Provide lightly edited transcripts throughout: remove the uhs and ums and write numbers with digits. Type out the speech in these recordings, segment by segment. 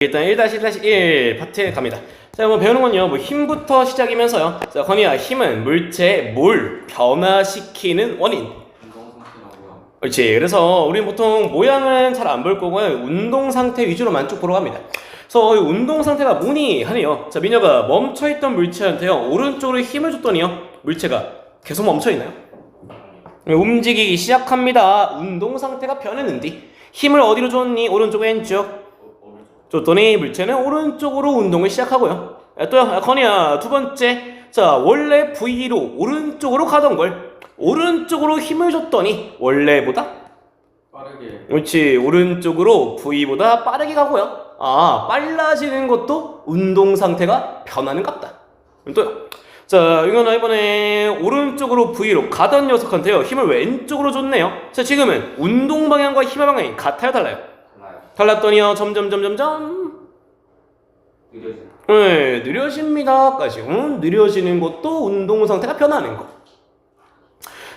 일단 1-1 파트에 갑니다. 자, 뭐 배우는 건요, 뭐 힘부터 시작이면서요. 자, 건이야, 힘은 물체의 뭘 변화시키는 원인. 그렇지. 그래서 우리는 보통 모양은 잘 안 볼 거고요. 운동 상태 위주로만 쭉 보러 갑니다. 그래서 이 운동 상태가 뭐니 하네요. 자, 민혁아, 멈춰있던 물체한테요, 오른쪽으로 힘을 줬더니요, 물체가 계속 멈춰있나요? 움직이기 시작합니다. 운동 상태가 변했는데 힘을 어디로 줬니? 오른쪽 왼쪽 줬더니 물체는 오른쪽으로 운동을 시작하고요. 또요, 건이야, 두 번째. 자, 원래 V로 오른쪽으로 가던 걸 오른쪽으로 힘을 줬더니 원래보다 빠르게. 그렇지, 오른쪽으로 V보다 빠르게 가고요. 아, 빨라지는 것도 운동 상태가 변하는 갑다. 또요, 자, 이거는 이번에 오른쪽으로 V로 가던 녀석한테요, 힘을 왼쪽으로 줬네요. 자, 지금은 운동 방향과 힘의 방향이 같아요, 달라요? 달랐더니요, 점점 느려지는. 네, 느려집니다까지. 느려지는 것도 운동 상태가 변하는 거.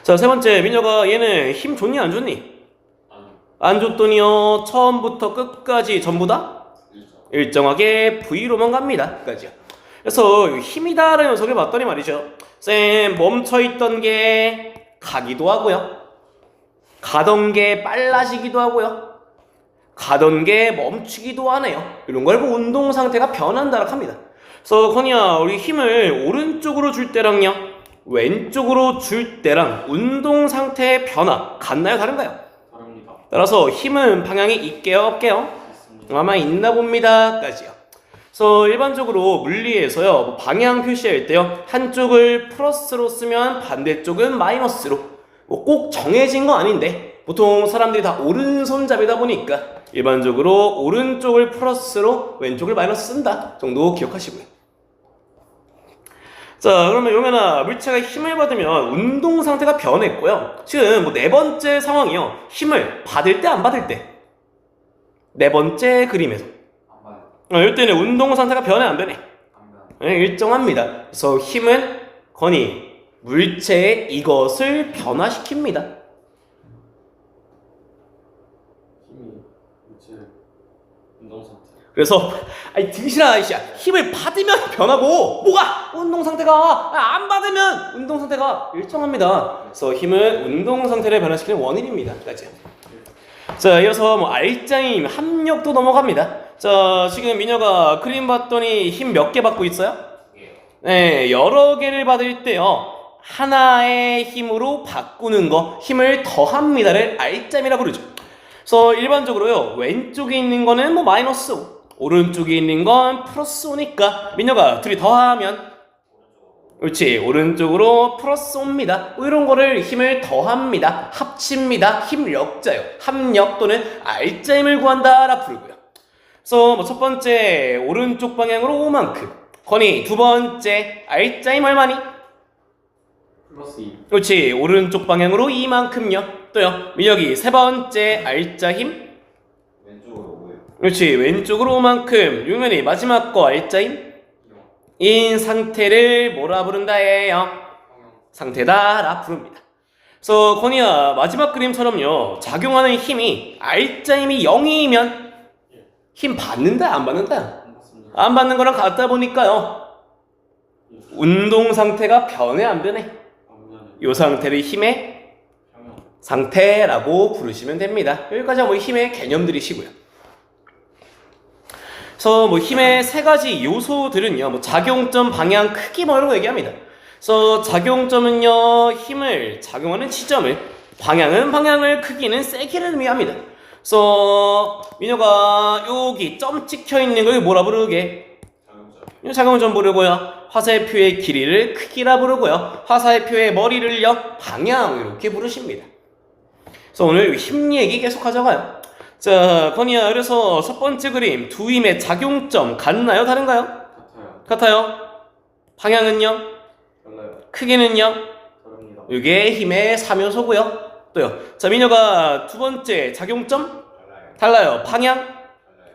자, 세 번째, 민혁아, 얘는 힘 줬니 안 줬니? 안 줬더니요, 처음부터 끝까지 전부 다 일정하게 V로만 갑니다. 까지요. 그래서 힘이다라는 녀석을 봤더니 말이죠, 쌤, 멈춰있던 게 가기도 하고요, 가던 게 빨라지기도 하고요, 가던 게 멈추기도 하네요. 이런 걸 보고 운동 상태가 변한다라고 합니다. 그래서 건이야, 우리 힘을 오른쪽으로 줄 때랑요, 왼쪽으로 줄 때랑 운동 상태의 변화 같나요, 다른가요? 다릅니다. 따라서 힘은 방향이 있게요, 없게요? 있습니다. 아마 있나 봅니다. 까지요. 그래서 일반적으로 물리에서요, 방향 표시할 때요, 한쪽을 플러스로 쓰면 반대쪽은 마이너스로, 꼭 정해진 건 아닌데 보통 사람들이 다 오른손잡이다 보니까 일반적으로 오른쪽을 플러스로 왼쪽을 마이너스 쓴다 정도 기억하시고요. 자, 그러면 용현아, 물체가 힘을 받으면 운동 상태가 변했고요. 지금 뭐 네 번째 상황이요, 힘을 받을 때 안 받을 때. 네 번째 그림에서 이때는 운동 상태가 변해 안 변해? 네, 일정합니다. 그래서 힘은 건이 물체의 이것을 변화시킵니다. 힘이 물체 운동 상태. 그래서 아니 등신아, 이씨야, 힘을 받으면 변하고 뭐가 운동 상태가 안 받으면 운동 상태가 일정합니다. 그래서 힘은 운동 상태를 변화시키는 원인입니다. 까지. 자, 이어서 뭐 알짜임 합력도 넘어갑니다. 자, 지금 민혁아 그림 봤더니 힘 몇 개 받고 있어요? 네, 여러 개를 받을 때요, 하나의 힘으로 바꾸는 거, 힘을 더합니다를 알짜임이라고 부르죠. 그래서 일반적으로요, 왼쪽에 있는 거는 뭐 마이너스 5, 오른쪽에 있는 건 플러스 5니까 민혁아, 둘이 더하면 그렇지, 오른쪽으로 플러스 5입니다. 이런 거를 힘을 더합니다, 합칩니다, 힘력자요, 합력 또는 알짜임을 구한다 라 부르고요. 그래서 뭐 첫 번째 오른쪽 방향으로 5만큼, 건이 두 번째 알짜임 얼마니? 플러스 2. 그렇지, 오른쪽 방향으로 2만큼요. 또요, 민혁이 세 번째 알짜 힘, 왼쪽으로 5예요. 그렇지, 왼쪽으로 5만큼. 용현이 마지막 거 알짜 힘, 인 상태를 뭐라 부른다예요? 상태다 라 부릅니다. 그래서 건이야, 마지막 그림처럼요, 작용하는 힘이 알짜 힘이 0이면 힘 받는다 안 받는다? 안 받는 거랑 같다 보니까요, 운동 상태가 변해 안 변해? 이 상태를 힘의 상태라고 부르시면 됩니다. 여기까지 뭐 힘의 개념들이시고요. 그래서 뭐 힘의 세 가지 요소들은요, 뭐 작용점, 방향, 크기 뭐 이런 거 얘기합니다. 그래서 작용점은요, 힘을 작용하는 지점을, 방향은 방향을, 크기는 세기를 의미합니다. 그래서 민혁아, 여기 점 찍혀 있는 걸 뭐라 부르게? 작용점 부르고요. 화살표의 길이를 크기라 부르고요. 화살표의 머리를요, 방향 이렇게 부르십니다. 그래서 오늘 힘 얘기 계속 가져가요. 자, 건이야, 그래서 첫 번째 그림 두 힘의 작용점 같나요, 다른가요? 같아요. 방향은요? 달라요. 크기는요? 다릅니다. 이게 힘의 3요소고요. 또요, 자, 민혁아, 두 번째 작용점? 달라요. 방향?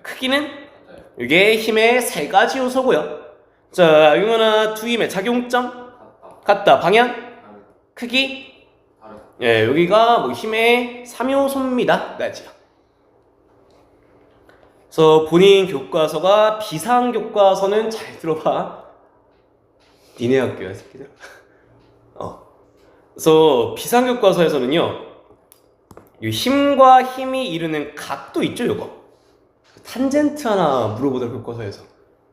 크기는? 이게 힘의 세 가지 요소고요. 자, 용현아, 두 힘의 작용점? 같다. 방향? 크기? 예, 여기가 뭐 힘의 3요소입니다. 까지요. 그래서 본인 교과서가 비상교과서는 잘 들어봐. 니네 학교야, 새끼들. 그래서 비상교과서에서는요, 이 힘과 힘이 이루는 각도 있죠, 요거. 탄젠트 하나 물어보다 교과서에서.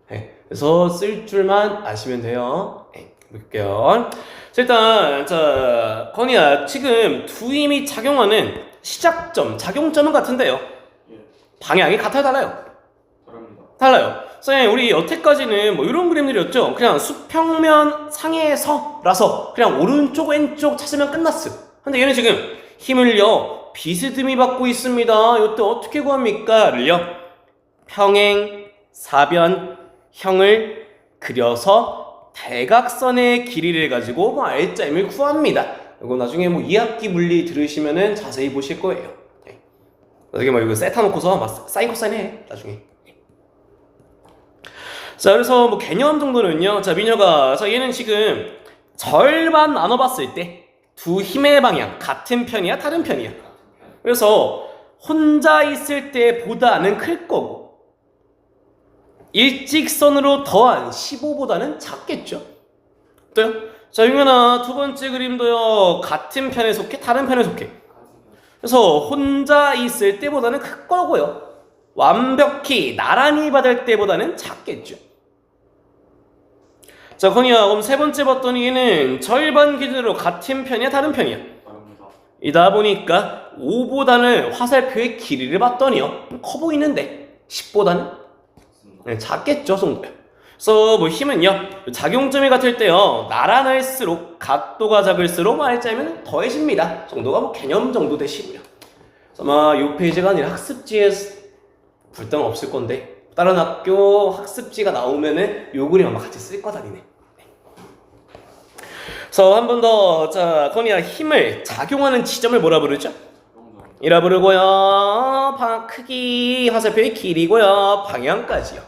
네, 그래서 쓸 줄만 아시면 돼요. 네, 볼게요. 자, 일단 자, 건이야, 지금 두 힘이 작용하는 시작점, 작용점은 같은데요. 예. 방향이 같아요, 달라요? 다릅니다. 달라요. 선생님, 우리 여태까지는 뭐 이런 그림들이었죠. 그냥 수평면 상에서라서 그냥 오른쪽 왼쪽 찾으면 끝났어. 근데 얘는 지금 힘을요 비스듬히 받고 있습니다. 이때 어떻게 구합니까?를요 평행 사변 형을 그려서 대각선의 길이를 가지고 뭐 L자임을 구합니다. 이거 나중에 뭐 2학기 물리 들으시면은 자세히 보실 거예요. 네. 나중에 뭐 이거 세타 놓고서 막 사인 코사인 해 나중에. 자, 그래서 뭐 개념 정도는요. 자, 민혁아, 자, 얘는 지금 절반 나눠봤을 때 두 힘의 방향 같은 편이야, 다른 편이야. 그래서 혼자 있을 때보다는 클 거고 일직선으로 더한 15보다는 작겠죠. 또요? 자, 윤현아, 두 번째 그림도요. 같은 편에 속해, 다른 편에 속해. 그래서 혼자 있을 때보다는 클 거고요. 완벽히 나란히 받을 때보다는 작겠죠. 자, 건이야, 그럼 세 번째 봤더니 얘는 절반 기준으로 같은 편이야, 다른 편이야? 다릅니다. 이다 보니까 5보다는 화살표의 길이를 봤더니요, 커 보이는데 10보다는 네, 작겠죠, 정도요. 그래서 뭐 힘은요, 작용점이 같을 때요, 나란할수록 각도가 작을수록 말자면 더해집니다. 정도가 뭐 개념 정도 되시고요. 아마 이 페이지가 아니라 학습지에 불등 없을 건데 다른 학교 학습지가 나오면은 요 그림 아마 같이 쓸 거다니네. 그래서 한 번 더, 자, 건이야, 힘을 작용하는 지점을 뭐라 부르죠? 이라 부르고요. 크기, 화살표의 길이고요. 방향까지요.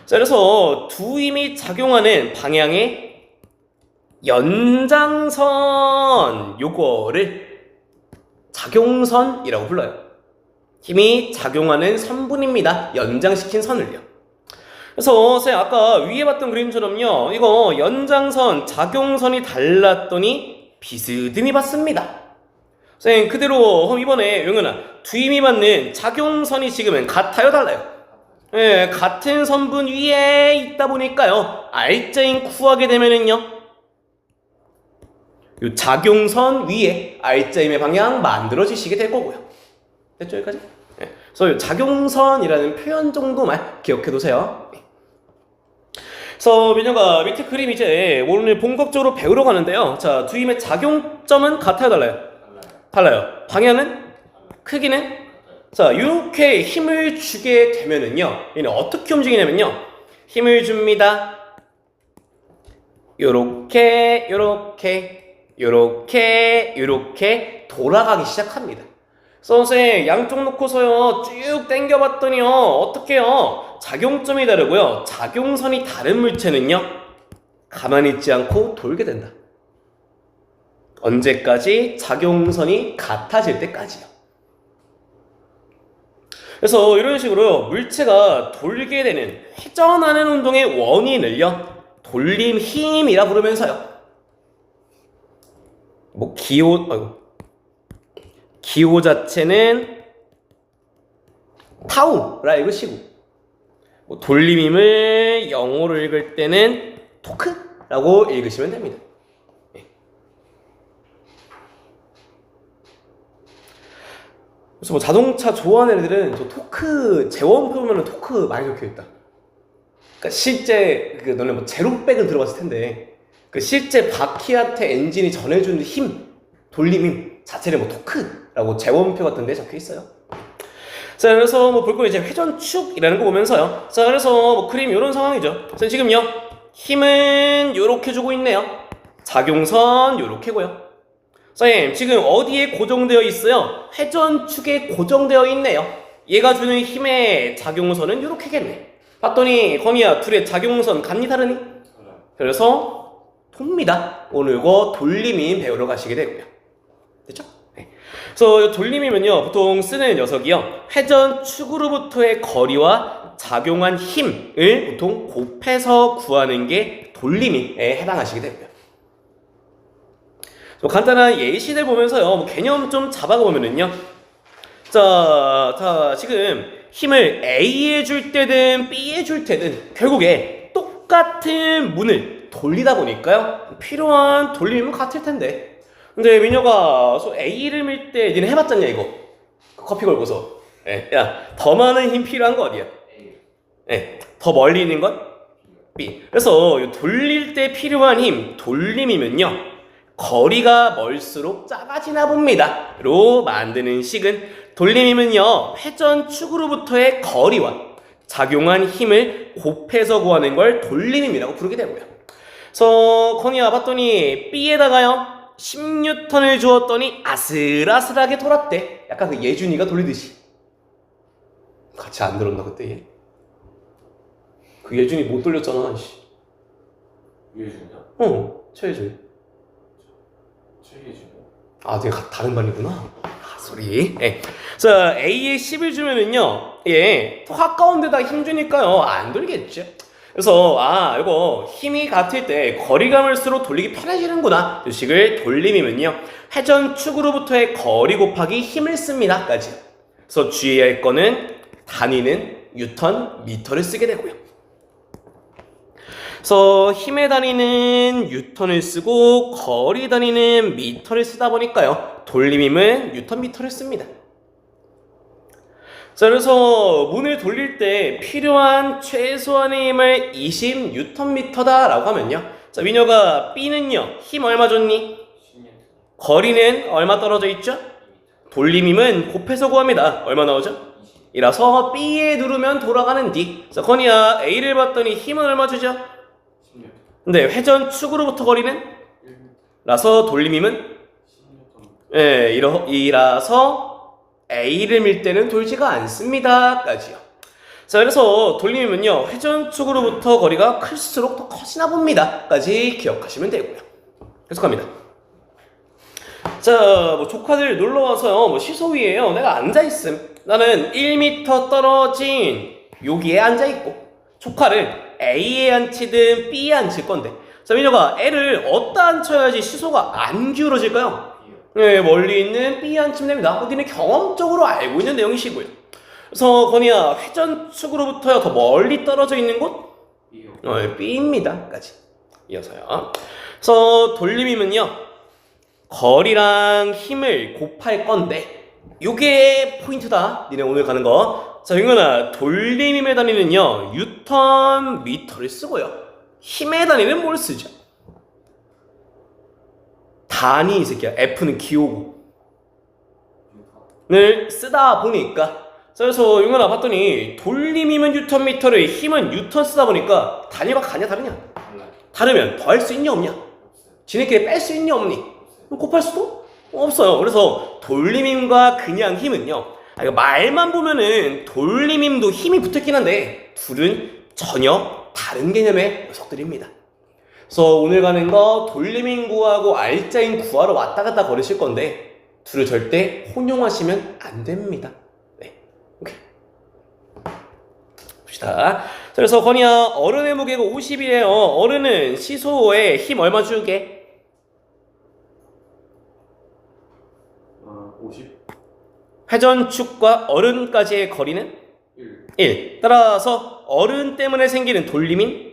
자, 그래서 두 힘이 작용하는 방향의 연장선, 요거를 작용선이라고 불러요. 힘이 작용하는 선분입니다. 연장시킨 선을요. 그래서 선생님 아까 위에 봤던 그림처럼요, 이거 연장선, 작용선이 달랐더니 비스듬히 봤습니다. 선생님 그대로 그럼 이번에 용현아, 두 힘이 받는 작용선이 지금은 같아요, 달라요? 예, 같은 선분 위에 있다 보니까요, R자인 구하게 되면은요, 요 작용선 위에 R자임의 방향 만들어지시게 될 거고요. 됐죠, 여기까지? 네. 그래서 작용선이라는 표현 정도만 기억해 두세요. 그래서 민혁아, 밑에 그림 이제 오늘 본격적으로 배우러 가는데요. 자, 두 힘의 작용점은 같아요, 달라요? 달라요. 방향은? 크기는? 자, 이렇게 힘을 주게 되면은요, 얘는 어떻게 움직이냐면요, 힘을 줍니다. 요렇게, 요렇게, 요렇게, 요렇게 돌아가기 시작합니다. 선생님, 양쪽 놓고서요, 쭉 당겨봤더니요, 어떡해요? 작용점이 다르고요, 작용선이 다른 물체는요, 가만히 있지 않고 돌게 된다. 언제까지? 작용선이 같아질 때까지요. 그래서 이런 식으로 물체가 돌게 되는 회전하는 운동의 원인을요, 돌림 힘이라 부르면서요, 뭐 기호 자체는 타우라 읽으시고, 뭐 돌림 힘을 영어로 읽을 때는 토크라고 읽으시면 됩니다. 그래서 뭐 자동차 좋아하는 애들은 저 토크 재원표 보면은 토크 많이 적혀있다. 그러니까 실제 그 너네 뭐 제로백은 들어봤을 텐데 그 실제 바퀴한테 엔진이 전해주는 힘, 돌림 힘 자체를 뭐 토크라고 재원표 같은 데 적혀있어요. 자, 그래서 뭐 볼 거 이제 회전축이라는 거 보면서요. 자, 그래서 뭐 그림 이런 상황이죠. 자, 지금요, 힘은 요렇게 주고 있네요. 작용선 요렇게고요. 선생님, 지금 어디에 고정되어 있어요? 회전축에 고정되어 있네요. 얘가 주는 힘의 작용선은 요렇게겠네. 봤더니 건이야, 둘의 작용선 같니 다르니? 그래서 돕니다. 오늘 거 돌림인 배우러 가시게 되고요. 됐죠? 네. 그래서 이 돌림이면요 보통 쓰는 녀석이요 회전 축으로부터의 거리와 작용한 힘을 보통 곱해서 구하는 게 돌림이에 해당하시게 되고요. 간단한 예시를 보면서요 뭐 개념 좀 잡아보면은요 자 지금 힘을 A에 줄 때든 B에 줄 때든 결국에 똑같은 문을 돌리다 보니까요 필요한 돌림은 같을 텐데 근데 민혁아 A를 밀 때 니네 해봤잖냐 이거 커피 걸고서 야 더 많은 힘 필요한 거 어디야? 더 멀리 있는 건 B. 그래서 돌릴 때 필요한 힘 돌림이면요 거리가 멀수록 작아지나 봅니다 로 만드는 식은 돌림이면요 회전축으로부터의 거리와 작용한 힘을 곱해서 구하는 걸 돌림임이라고 부르게 되고요. 그래서 건이야 봤더니 B에다가요 10N을 주었더니 아슬아슬하게 돌았대. 약간 그 예준이가 돌리듯이. 같이 안 들었나 그때 얘? 그 예준이 못 돌렸잖아. 유해준이야? 최예준. 최예준. 아, 되게 다른 반이구나. 아, 소리. 자, A에 10을 주면은요, 가까운 데다 힘 주니까요, 안 돌겠죠. 그래서, 이거 힘이 같을 때 거리감을 수록 돌리기 편해지는구나. 이 식을 돌림이면요, 회전축으로부터의 거리 곱하기 힘을 씁니다. 까지. 그래서 주의해야 할 거는 단위는 뉴턴, 미터를 쓰게 되고요. 그래서 힘의 단위는 뉴턴을 쓰고 거리 단위는 미터를 쓰다 보니까요 돌림힘은 뉴턴 미터를 씁니다. 자 그래서 문을 돌릴 때 필요한 최소한의 힘을 20 뉴턴 미터다 라고 하면요 자 민혁아 B는요 힘 얼마 줬니? 10년. 거리는 얼마 떨어져 있죠? 돌림힘은 곱해서 구합니다. 얼마 나오죠? 이라서 B에 누르면 돌아가는 D. 자 건이야 A를 봤더니 힘은 얼마 주죠? 10년. 근데 회전축으로부터 거리는? 라서 돌림힘은? 10년. 이라서 A를 밀 때는 돌지가 않습니다. 까지요. 자, 그래서 돌림이면요. 회전축으로부터 거리가 클수록 더 커지나 봅니다. 까지 기억하시면 되고요. 계속합니다. 자, 뭐 조카들 놀러와서요. 뭐 시소 위에요. 내가 앉아있음. 나는 1m 떨어진 여기에 앉아있고 조카를 A에 앉히든 B에 앉힐 건데 자, 민혁아 L을 어디다 앉혀야지 시소가 안 기울어질까요? 멀리 있는 B에 앉히면 됩니다. 니는 경험적으로 알고 있는 내용이시고요. 그래서 건이야 회전축으로부터 더 멀리 떨어져 있는 곳? B입니다. 까지 이어서요. 그래서 돌림이면요 거리랑 힘을 곱할 건데 요게 포인트다. 니네 오늘 가는 거. 자, 윤건아 돌림힘의 단위는요 뉴턴 미터를 쓰고요 힘의 단위는 뭘 쓰죠? 단위 이 새끼야. F는 기호고 를 쓰다 보니까 자, 그래서 윤건아 봤더니 돌림힘은 뉴턴 미터를 힘은 뉴턴 쓰다 보니까 단위가 같냐 다르냐? 다르면 더할 수 있냐 없냐? 지네끼리 뺄 수 있냐 없니? 곱할 수도 없어요. 그래서 돌림힘과 그냥 힘은요 말만 보면은 돌림힘도 힘이 붙어있긴 한데 둘은 전혀 다른 개념의 녀석들입니다. 그래서 오늘 가는 거 돌림힘 구하고 알짜힘 구하러 왔다 갔다 거리실 건데 둘을 절대 혼용하시면 안 됩니다. 오케이. 봅시다. 그래서 건이야 어른의 무게가 50이에요. 어른은 시소에 힘 얼마 주게? 50. 회전축과 어른까지의 거리는 1. 따라서 어른 때문에 생기는 돌림힘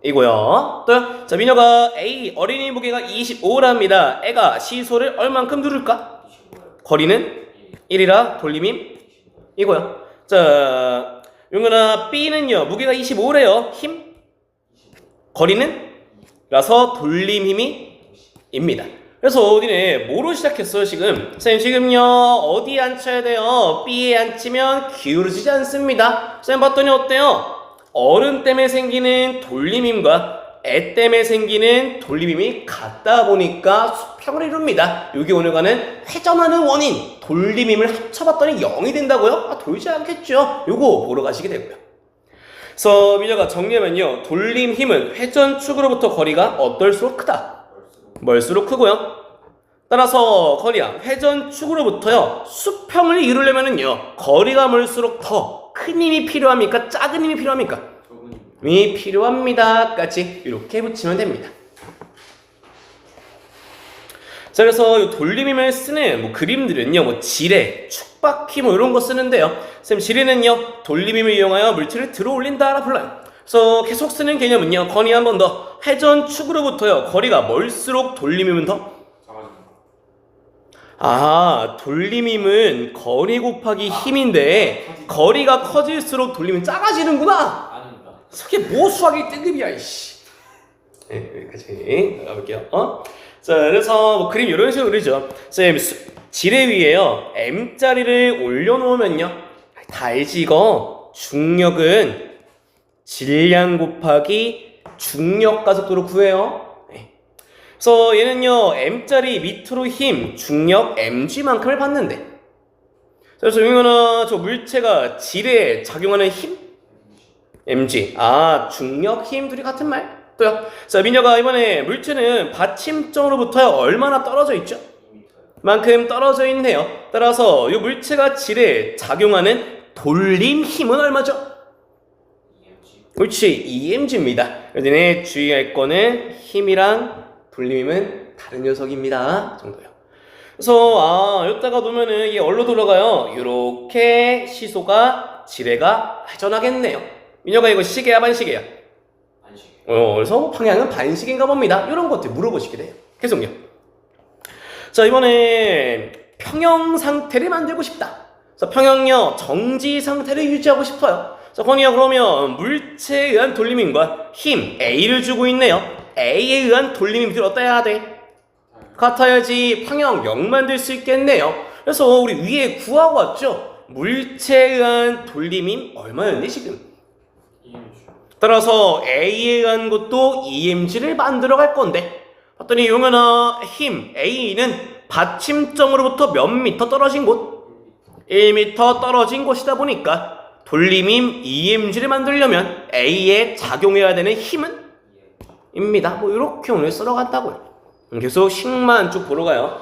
50이고요. 또요. 자, 민혁아 A 어린이 무게가 25랍니다. 애가 시소를 얼만큼 누를까? 거리는 1이라 돌림힘 이고요. 자, 용현아 B는요 무게가 25래요. 힘? 거리는? 라서 돌림힘이 입니다. 그래서 니네 뭐로 시작했어요 지금? 선생님 지금요 어디에 앉혀야 돼요? B에 앉히면 기울어지지 않습니다. 선생님 봤더니 어때요? 어른 때문에 생기는 돌림힘과 애 때문에 생기는 돌림힘이 같다 보니까 수평을 이룹니다. 여기 오늘 가는 회전하는 원인 돌림힘을 합쳐봤더니 0이 된다고요? 돌지 않겠죠? 요거 보러 가시게 되고요. 그래서 민혁아 정리하면요 돌림힘은 회전축으로부터 거리가 어떨수록 크다? 멀수록 크고요. 따라서 거리야 회전축으로부터요 수평을 이루려면은요 거리가 멀수록 더 큰 힘이 필요합니까? 작은 힘이 필요합니까? 힘이 필요합니다. 까지 이렇게 붙이면 됩니다. 자, 그래서 이 돌림힘을 쓰는 뭐 그림들은요, 뭐 지뢰, 축바퀴 뭐 이런 거 쓰는데요. 쌤 지뢰는요 돌림힘을 이용하여 물체를 들어 올린다라 불러요. 그래서 계속 쓰는 개념은요, 건이 한 번 더 회전축으로부터요 거리가 멀수록 돌림힘은 더 돌림힘은 거리 곱하기 힘인데 거리가 커질수록 돌림은 작아지는구나. 아닙니다. 저게 뭐 수학의 등급이야 이씨. 네, 여기까지 가볼게요. 자, 그래서 뭐 그림 이런 식으로 그리죠. 쌤 지뢰 위에요 M자리를 올려놓으면요 다 알지 이거. 중력은 질량 곱하기 중력 가속도로 구해요. 그래서 얘는요 M자리 밑으로 힘 중력 mg만큼을 받는데, 그래서 이거는 저 물체가 지뢰에 작용하는 힘 mg, 중력 힘 둘이 같은 말. 또요. 자, 민혁아 이번에 물체는 받침점으로부터 얼마나 떨어져 있죠? 만큼 떨어져 있네요. 따라서 이 물체가 지뢰에 작용하는 돌림 힘은 얼마죠? 그렇지, EMG입니다. 여기는 주의할 거는 힘이랑 돌림힘은 다른 녀석입니다. 정도요. 그래서 여기다가 놓으면은 이게 어디로 돌아가요? 이렇게 시소가 지뢰가 회전하겠네요. 민혁아 이거 시계야 반시계야? 반시계. 그래서 방향은 반시계인가 봅니다. 이런 것들 물어보시게 돼요. 계속요. 자, 이번에 평형 상태를 만들고 싶다. 그래서 평형요 정지 상태를 유지하고 싶어요. 자, 건이야 그러면 물체에 의한 돌림힘과 힘 A를 주고 있네요. A에 의한 돌림힘이 어때야 돼? 같아야지 평형 0 만들 수 있겠네요. 그래서 우리 위에 구하고 왔죠? 물체에 의한 돌림힘 얼마였니 지금? EMG. 따라서 A에 의한 것도 EMG를 만들어 갈 건데, 봤더니 용현아 힘 A는 받침점으로부터 몇 미터 떨어진 곳? 1미터 떨어진 곳이다 보니까 돌림힘 EMG를 만들려면 A에 작용해야 되는 힘은? 입니다. 뭐 이렇게 오늘 쓸어간다고요. 계속 식만 쭉 보러 가요.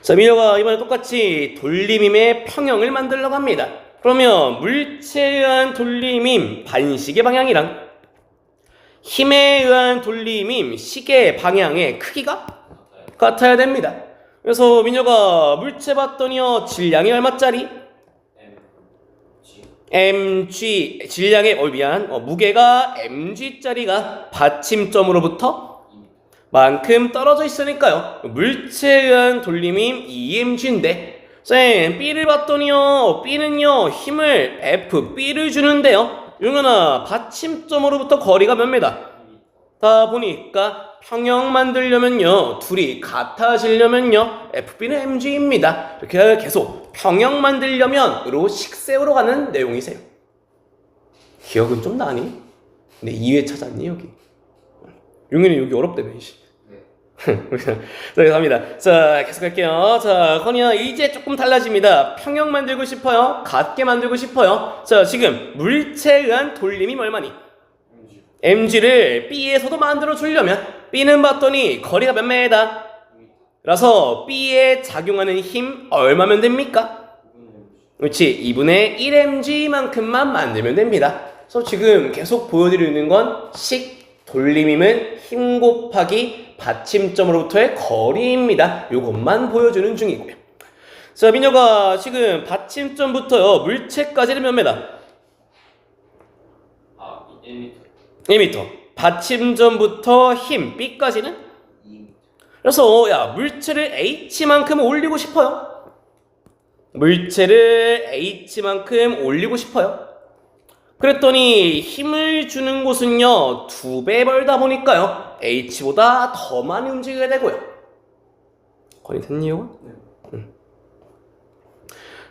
자, 민혁아 이번에 똑같이 돌림힘의 평형을 만들려고 합니다. 그러면 물체에 의한 돌림힘 반시계 방향이랑 힘에 의한 돌림힘 시계 방향의 크기가 같아야 됩니다. 그래서 민혁아 물체 봤더니요 질량이 얼마짜리? mg 질량의 무게가 mg짜리가 받침점으로부터 만큼 떨어져 있으니까요 물체에 의한 돌림힘 EMG인데, 쌤 B를 봤더니요 B는요 힘을 FB를 주는데요 용현아 받침점으로부터 거리가 몇 미터? 다 보니까 평형 만들려면요 둘이 같아지려면요 FB는 mg입니다. 이렇게 계속 평형 만들려면으로 식세우러 가는 내용이세요. 기억은 좀 나니? 근데 2회 찾았니 여기? 용현이 여기 어렵다며 이씨. 자, 갑니다. 자, 계속 할게요. 자, 건이야 이제 조금 달라집니다. 평형 만들고 싶어요? 같게 만들고 싶어요? 자, 지금 물체에 의한 돌림이 얼마니? mg를 B에서도 만들어 주려면 B는 봤더니 거리가 몇 미터다? 라서 B에 작용하는 힘 얼마면 됩니까? 그렇지, 2분의 1mg만큼만 만들면 됩니다. 그래서 지금 계속 보여드리는 건 돌림힘은 힘 곱하기 받침점으로부터의 거리입니다. 이것만 보여주는 중이고요. 자, 민혁아 지금 받침점부터요 물체까지는 몇 미터? 1m. 1m. 받침점부터 힘 B까지는? 2m. 그래서 야 물체를 H만큼 올리고 싶어요. 물체를 H만큼 올리고 싶어요. 그랬더니 힘을 주는 곳은요 2배 벌다 보니까요 H보다 더 많이 움직여야 되고요. 거의 됐니요? 네.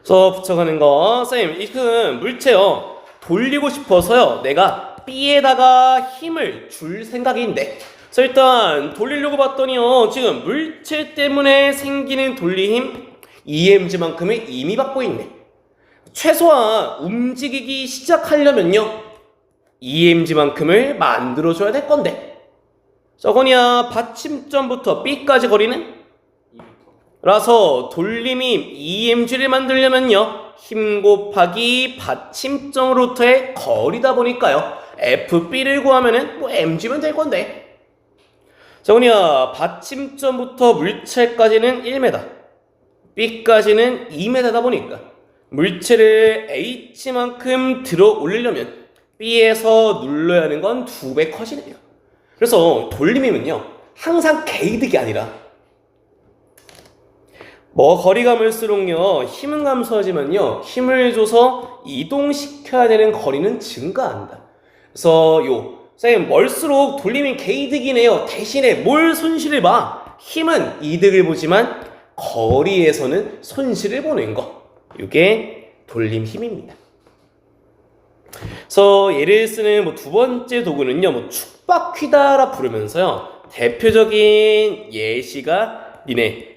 그래서 붙여가는 거 쌤, 이큰 물체요 돌리고 싶어서요 내가 B에다가 힘을 줄 생각인데, 그래서 일단 돌리려고 봤더니요 지금 물체 때문에 생기는 돌림힘 EMG만큼을 이미 받고 있네. 최소한 움직이기 시작하려면요 EMG만큼을 만들어줘야 될 건데, 저거냐 받침점부터 B까지 거리는 라서 돌림힘 EMG를 만들려면요, 힘 곱하기 받침점으로부터의 거리다 보니까요, FB를 구하면은 뭐 mg면 될 건데. 자, 뭐냐, 받침점부터 물체까지는 1m, B까지는 2m다 보니까 물체를 H만큼 들어 올리려면 B에서 눌러야 하는 건 2배 컷이네요. 그래서 돌림힘은요, 항상 개이득이 아니라 뭐 거리가 멀수록요, 힘은 감소하지만요, 힘을 줘서 이동시켜야 되는 거리는 증가한다. 그래서 선생님, 멀수록 돌림이 개이득이네요. 대신에 뭘 손실을 봐? 힘은 이득을 보지만 거리에서는 손실을 보는 거. 이게 돌림 힘입니다. 그래서 얘를 쓰는 뭐 두 번째 도구는요, 뭐 축바퀴다라 부르면서요, 대표적인 예시가 니네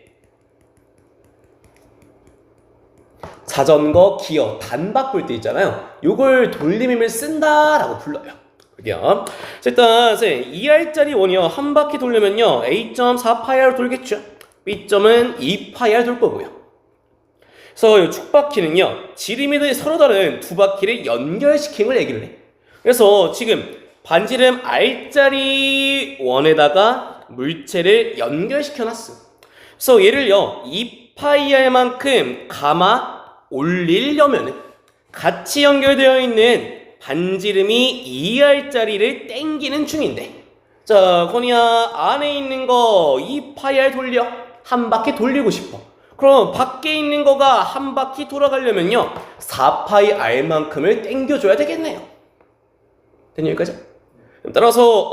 자전거 기어 단박 볼 때 있잖아요. 요걸 돌림힘을 쓴다라고 불러요. 그죠? 일단 선생님, 2R짜리 원이요, 한 바퀴 돌려면요, A.4πr 돌겠죠. B점은 2πr 돌 거고요. 그래서 이 축바퀴는요, 지름이 서로 다른 두 바퀴를 연결시킨 걸 얘기를 해. 그래서 지금 반지름 R짜리 원에다가 물체를 연결시켜 놨어. 그래서 얘를요, 2πr만큼 감아 올리려면 같이 연결되어 있는 반지름이 2R짜리를 땡기는 중인데, 자, 건이야, 안에 있는 거 2πr 돌려. 한 바퀴 돌리고 싶어. 그럼 밖에 있는 거가 한 바퀴 돌아가려면요, 4πr만큼을 땡겨줘야 되겠네요. 됐냐, 여기까지? 따라서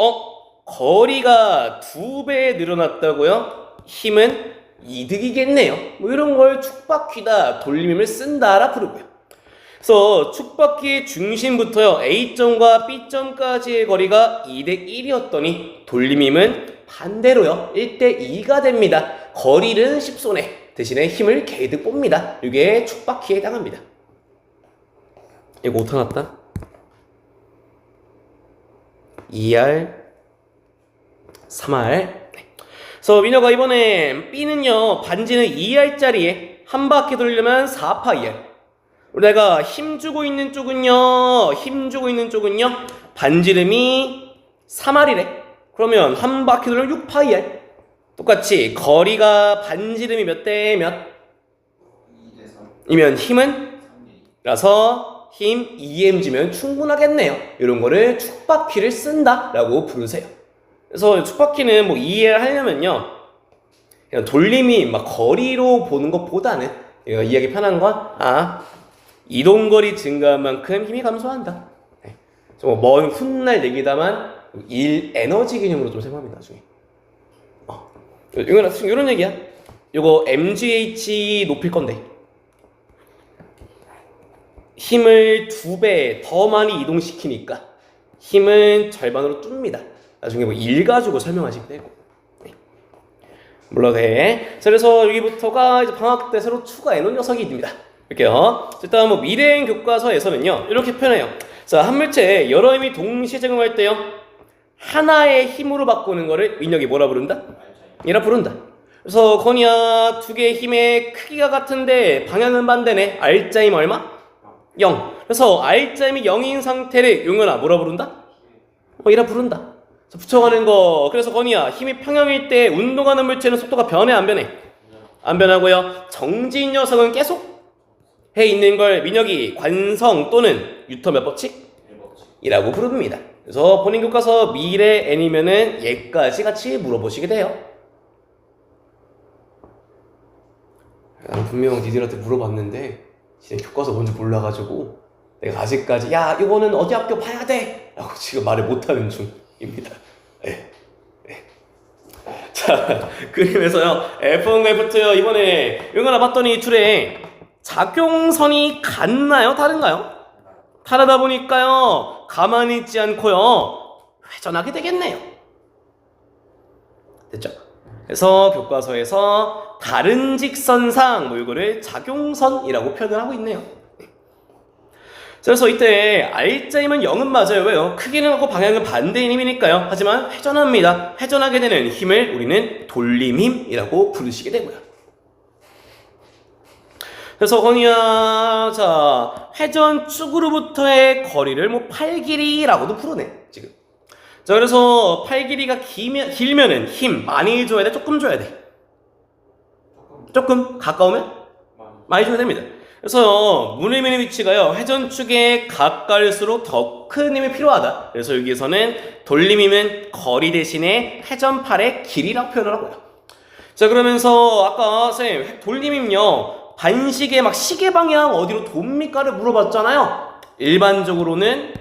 거리가 2배 늘어났다고요? 힘은 이득이겠네요. 뭐 이런 걸 축바퀴다, 돌림힘을 쓴다라 부르고요. 그래서 축바퀴의 중심부터요, A점과 B점까지의 거리가 2대1이었더니 돌림힘은 반대로요, 1대2가 됩니다. 거리는 10손에 대신에 힘을 개이득 봅니다. 이게 축바퀴에 해당합니다. 이거 오타 났다. 2R 3R. 그래서 민혁아, 이번에 B는요, 반지는 2R짜리에 한 바퀴 돌려면 4πr. 내가 힘주고 있는 쪽은요, 반지름이 3R이래. 그러면 한 바퀴 돌리면 6πr. 똑같이 거리가 반지름이 몇 대 몇? 2대3 이면 힘은? 라서 힘 EMG면 충분하겠네요. 이런 거를 축바퀴를 쓴다 라고 부르세요. 그래서 축바퀴는 뭐 이해를 하려면요, 그냥 돌림이 막 거리로 보는 것보다는 이해하기 편한 건, 이동거리 증가한 만큼 힘이 감소한다. 네. 좀 먼 훗날 얘기다만 일 에너지 개념으로 좀 생각합니다, 나중에. 이건 이런 얘기야. 요거 MGH 높일 건데 힘을 2배 더 많이 이동시키니까 힘은 절반으로 줍니다. 나중에 뭐 일 가지고 설명하시면 되고. 네. 물론 돼. 그래서 여기부터가 이제 방학 때 새로 추가해놓은 녀석이 있습니다. 이렇게요. 일단 뭐 미래행 교과서에서는요, 이렇게 표현해요. 자, 한 물체에 여러 힘이 동시에 작용할 때요, 하나의 힘으로 바꾸는 거를 민혁이 뭐라 부른다? 이라 부른다. 그래서 건이야, 두 개의 힘의 크기가 같은데 방향은 반대네. R자임 얼마? 0. 그래서 R자임이 0인 상태를 용현아 뭐라 부른다? 이라 부른다. 자, 붙여가는 거. 그래서 건이야, 힘이 평형일 때 운동하는 물체는 속도가 변해 안 변해? 안 변하고요. 정지인 녀석은 계속 해 있는 걸 민혁이 관성 또는 유터 몇 법칙? 1법칙이라고 부릅니다. 그래서 본인 교과서 미래 N이면은 얘까지 같이 물어보시게 돼요. 난 분명 니들한테 물어봤는데 진짜 교과서 뭔지 몰라가지고 내가 아직까지 야 이거는 어디 학교 봐야 돼! 라고 지금 말을 못하는 중입니다. 네. 네. 자, 그림에서요, F1과 F2요, 이번에 이거 나 봤더니 줄에 작용선이 같나요? 다른가요? 다르다 보니까요, 가만히 있지 않고요, 회전하게 되겠네요. 됐죠? 그래서 교과서에서 다른 직선상 뭐 이거를 작용선이라고 표현을 하고 있네요. 그래서 이때 R자임은 0은 맞아요. 왜요? 크기는 하고 방향은 반대인 힘이니까요. 하지만 회전합니다. 회전하게 되는 힘을 우리는 돌림힘이라고 부르시게 되고요. 그래서 건이야, 자, 회전축으로부터의 거리를 뭐 팔 길이라고도 부르네, 지금. 자, 그래서 팔 길이가 길면은 힘 많이 줘야 돼, 조금 줘야 돼? 조금 가까우면? 많이 줘야 됩니다. 그래서 무늬면의 위치가요, 회전축에 가까울수록 더 큰 힘이 필요하다. 그래서 여기에서는 돌림이면 거리 대신에 회전팔의 길이라고 표현을 하고요. 자, 그러면서 아까 선생님 돌림이면요, 반시계 막 시계 방향 어디로 돕니까를 물어봤잖아요. 일반적으로는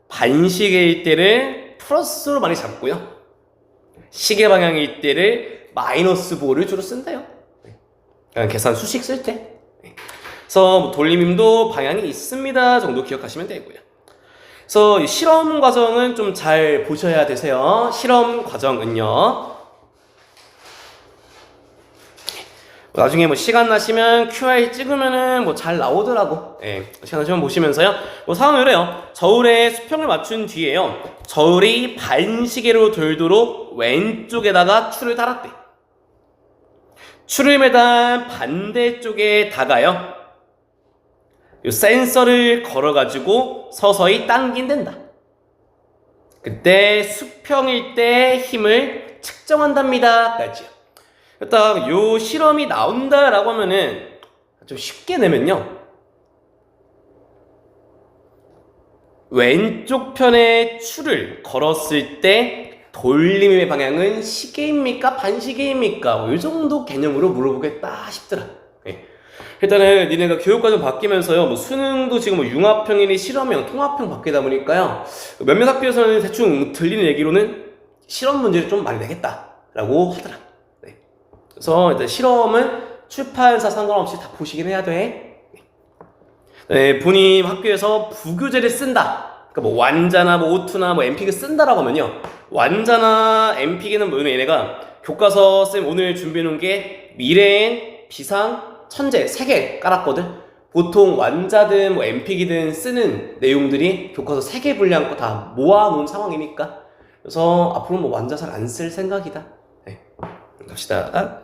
반시계일 때를 플러스로 많이 잡고요, 시계 방향일 때를 마이너스 보를 주로 쓴대요. 계산 수식 쓸 때. 그래서 뭐 돌림임도 방향이 있습니다 정도 기억하시면 되고요. 그래서 실험 과정은 좀 잘 보셔야 되세요. 실험 과정은요, 나중에 뭐 시간 나시면 QR 찍으면은 뭐 잘 나오더라고. 예, 시간 나시면 보시면서요. 뭐 상황은 이래요. 저울에 수평을 맞춘 뒤에요, 저울이 반시계로 돌도록 왼쪽에다가 추를 달았대. 추를 매단 반대쪽에다가요, 요 센서를 걸어가지고 서서히 당긴댄다. 그때 수평일 때 힘을 측정한답니다 까지요. 딱 요 실험이 나온다라고 하면은 좀 쉽게 내면요, 왼쪽 편에 추를 걸었을 때 돌림의 방향은 시계입니까 반시계입니까, 뭐 이 정도 개념으로 물어보겠다 싶더라. 예. 일단은 니네가 교육과정 바뀌면서요, 뭐 수능도 지금 뭐 융합형이니 실험형, 통합형 바뀌다 보니까요, 몇몇 학교에서는 대충 들리는 얘기로는 실험 문제를 좀 많이 내겠다라고 하더라. 네. 그래서 일단 실험은 출판사 상관없이 다 보시긴 해야 돼. 네, 본인 학교에서 부교재를 쓴다, 그러니까 뭐 완자나 뭐 오투나 뭐 엠픽을 쓴다라고 하면요, 완자나 엠픽에는 뭐 얘네가 교과서 쌤 오늘 준비해 놓은 게 미래엔, 비상, 천재 3개 깔았거든. 보통 완자든 뭐 엠픽이든 쓰는 내용들이 교과서 3개 분량 거 다 모아놓은 상황이니까, 그래서 앞으로 뭐 완자 잘 안 쓸 생각이다. 네, 갑시다.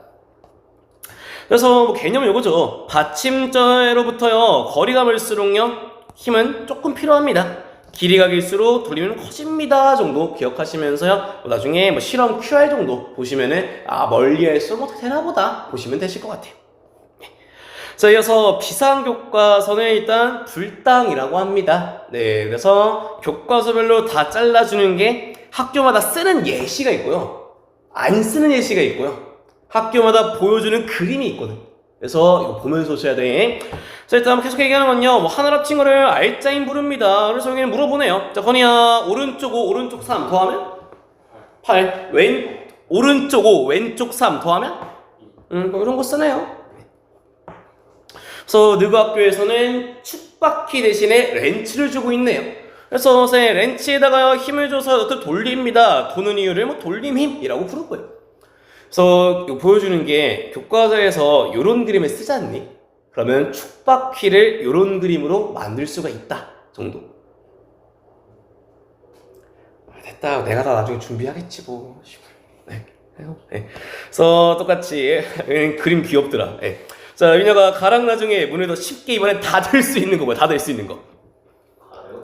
그래서 뭐 개념은 요거죠. 받침자로부터요 거리가 멀수록요 힘은 조금 필요합니다. 길이가 길수록 돌리면 커집니다 정도 기억하시면서요, 나중에 뭐 실험 QR 정도 보시면은 아 멀리할수록 뭐 되나 보다 보시면 되실 것 같아요. 자, 이어서 비상교과서는 일단 불당이라고 합니다. 네, 그래서 교과서별로 다 잘라주는 게 학교마다 쓰는 예시가 있고요, 안 쓰는 예시가 있고요, 학교마다 보여주는 그림이 있거든. 그래서 이거 보면서 오셔야 돼. 자, 일단 계속 얘기하는 건요, 뭐 하늘 합친 거를 알자인 부릅니다. 그래서 여기는 물어보네요. 자, 건이야, 오른쪽 5, 오른쪽 3 더하면? 8. 오른쪽 5, 왼쪽 3 더하면? 뭐 이런 거 쓰네요. 그래서 느그 학교에서는 축바퀴 대신에 렌치를 주고 있네요. 그래서 렌치에다가 힘을 줘서 어떻게 돌립니다. 도는 이유를 뭐 돌림 힘이라고 부르고요. 그래서 보여주는 게 교과서에서 요런 그림을 쓰지 않니? 그러면 축바퀴를 요런 그림으로 만들 수가 있다 정도. 됐다, 내가 다 나중에 준비하겠지 뭐. 네. 네. 그래서 똑같이 그림 귀엽더라. 네. 자, 민혁아, 가랑 나중에 문에도 쉽게 이번엔 다 들 수 있는 거 뭐야? 다 들 수 있는 거.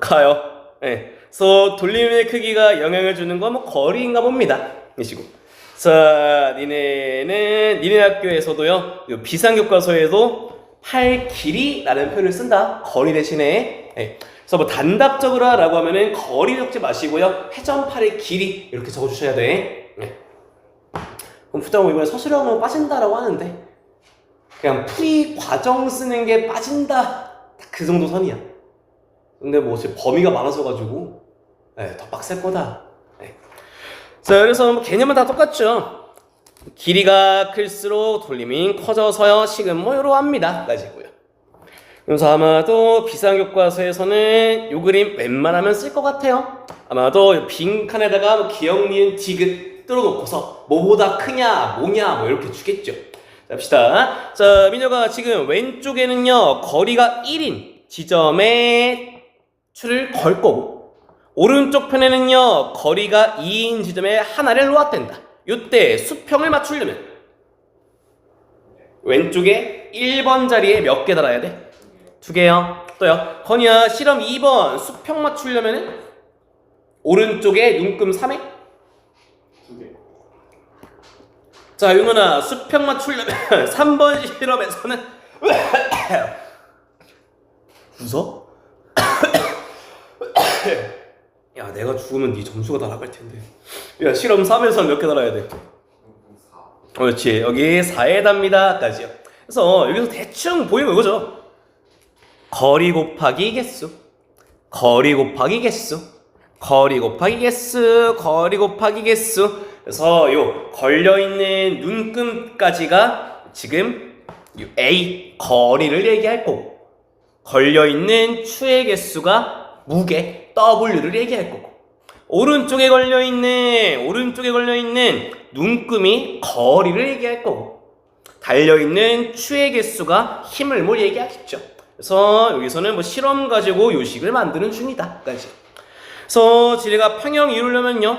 가요. 네. 그래서 돌림의 크기가 영향을 주는 건 뭐 거리인가 봅니다. 이시고. 자, 니네 학교에서도요, 비상교과서에도 팔 길이라는 표현을 쓴다. 거리 대신에. 네. 그래서 뭐 단답적으로 하라고 하면은 거리 적지 마시고요, 회전팔의 길이 이렇게 적어주셔야 돼. 네. 그럼 부담 이번에 서술형은 빠진다라고 하는데, 그냥 풀이 과정 쓰는 게 빠진다, 딱 그 정도 선이야. 근데 뭐 범위가 많아서 가지고 더 빡셀 거다. 네. 자, 그래서 뭐 개념은 다 똑같죠. 길이가 클수록 돌림이 커져서요 식은 뭐 이러합니다 까지고요. 그래서 아마도 비상교과서에서는 요 그림 웬만하면 쓸 것 같아요. 아마도 빈칸에다가 뭐 기억, 니은, 디귿 뚫어놓고서 뭐보다 크냐 뭐냐 뭐 이렇게 주겠죠. 자, 봅시다. 자, 민혁아, 지금 왼쪽에는요 거리가 1인 지점에 추를 걸 거고, 오른쪽 편에는요 거리가 2인 지점에 하나를 놓았댄다. 요때 수평을 맞추려면 왼쪽에 1번 자리에 몇 개 달아야 돼? 2개요. 또요. 건이야 실험 2번 수평 맞추려면은 오른쪽에 눈금 3회? 2개. 자 용은아 수평 맞추려면 3번 실험에서는 웃어? 야 내가 죽으면 네 점수가 날아갈 텐데. 야 실험 3에서 몇 개 달아야 돼? 4. 그렇지 여기 4에 답니다까지요. 그래서 여기서 대충 보이는 거죠. 거리 곱하기 개수, 거리 곱하기 개수, 거리 곱하기 개수, 거리 곱하기 개수. 그래서 요 걸려있는 눈금까지가 지금 요 A 거리를 얘기할 거고, 걸려있는 추의 개수가 무게 W를 얘기할 거고, 오른쪽에 걸려있는 눈금이 거리를 얘기할 거고, 달려있는 추의 개수가 힘을 뭘 얘기하겠죠. 그래서 여기서는 뭐 실험 가지고 요식을 만드는 중이다 까지. 그래서 지뢰가 평형 이루려면요,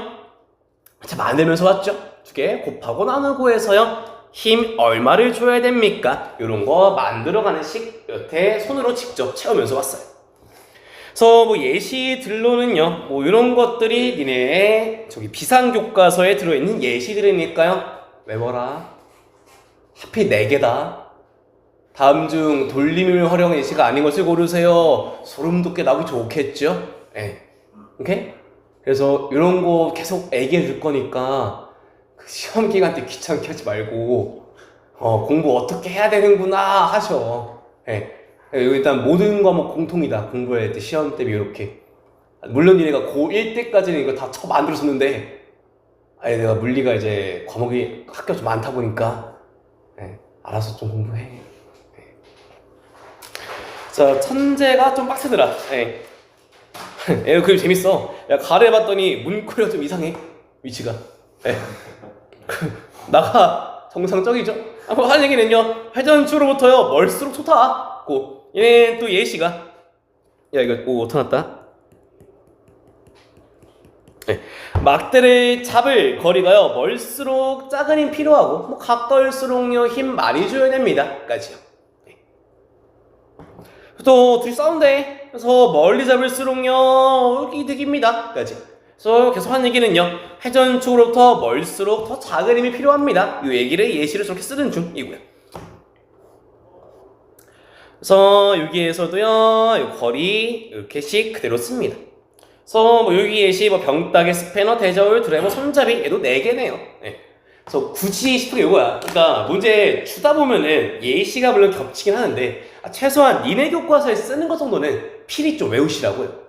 자 만들면서 왔죠. 2개 곱하고 나누고 해서요 힘 얼마를 줘야 됩니까? 이런 거 만들어가는 식 여태 손으로 직접 채우면서 왔어요. 그래서 뭐 예시들로는요 뭐 이런 것들이 니네 저기 비상교과서에 들어있는 예시들이니까요 외워라. 하필 4개다. 다음 중 돌림을 활용한 예시가 아닌 것을 고르세요. 소름 돋게 나오기 좋겠죠? 예. 오케이? 그래서 이런 거 계속 얘기해 줄 거니까 그 시험 기간 때 귀찮게 하지 말고 공부 어떻게 해야 되는구나 하셔. 예. 일단 모든 과목 공통이다. 공부할 때 시험 때 이렇게. 물론 니네가 고1 때까지는 이거 다 처음 만들었었는데 아니 내가 물리가 이제 과목이 학교가 좀 많다 보니까 알아서 좀 공부해. 자 천재가 좀 빡세더라. 그 그림 재밌어. 야 가려봤더니 문코리가 좀 이상해 위치가. 나가 정상적이죠. 뭐 하는 얘기는요 회전축으로부터요 멀수록 좋다고. 얘는 또 예시가 야 이거 오타 났다. 막대를 잡을 거리가요 멀수록 작은 힘 필요하고 뭐 가까울수록요 힘 많이 줘야 됩니다 까지요. 또 둘이 싸운대. 그래서 멀리 잡을수록요 이득입니다 까지. 그래서 계속 하는 얘기는요 회전축으로부터 멀수록 더 작은 힘이 필요합니다. 이 얘기를 예시로 저렇게 쓰는 중이고요. 그래서 여기에서도요 이 거리 이렇게씩 그대로 씁니다. 그래서 뭐 여기 예시 뭐 병따개 스패너 대저울 드라이버 손잡이 얘도 4개네요. 그래서 굳이 싶은 게 이거야. 그러니까 문제 주다 보면은 예시가 물론 겹치긴 하는데 최소한 니네 교과서에 쓰는 것 정도는 필히 좀 외우시라고요.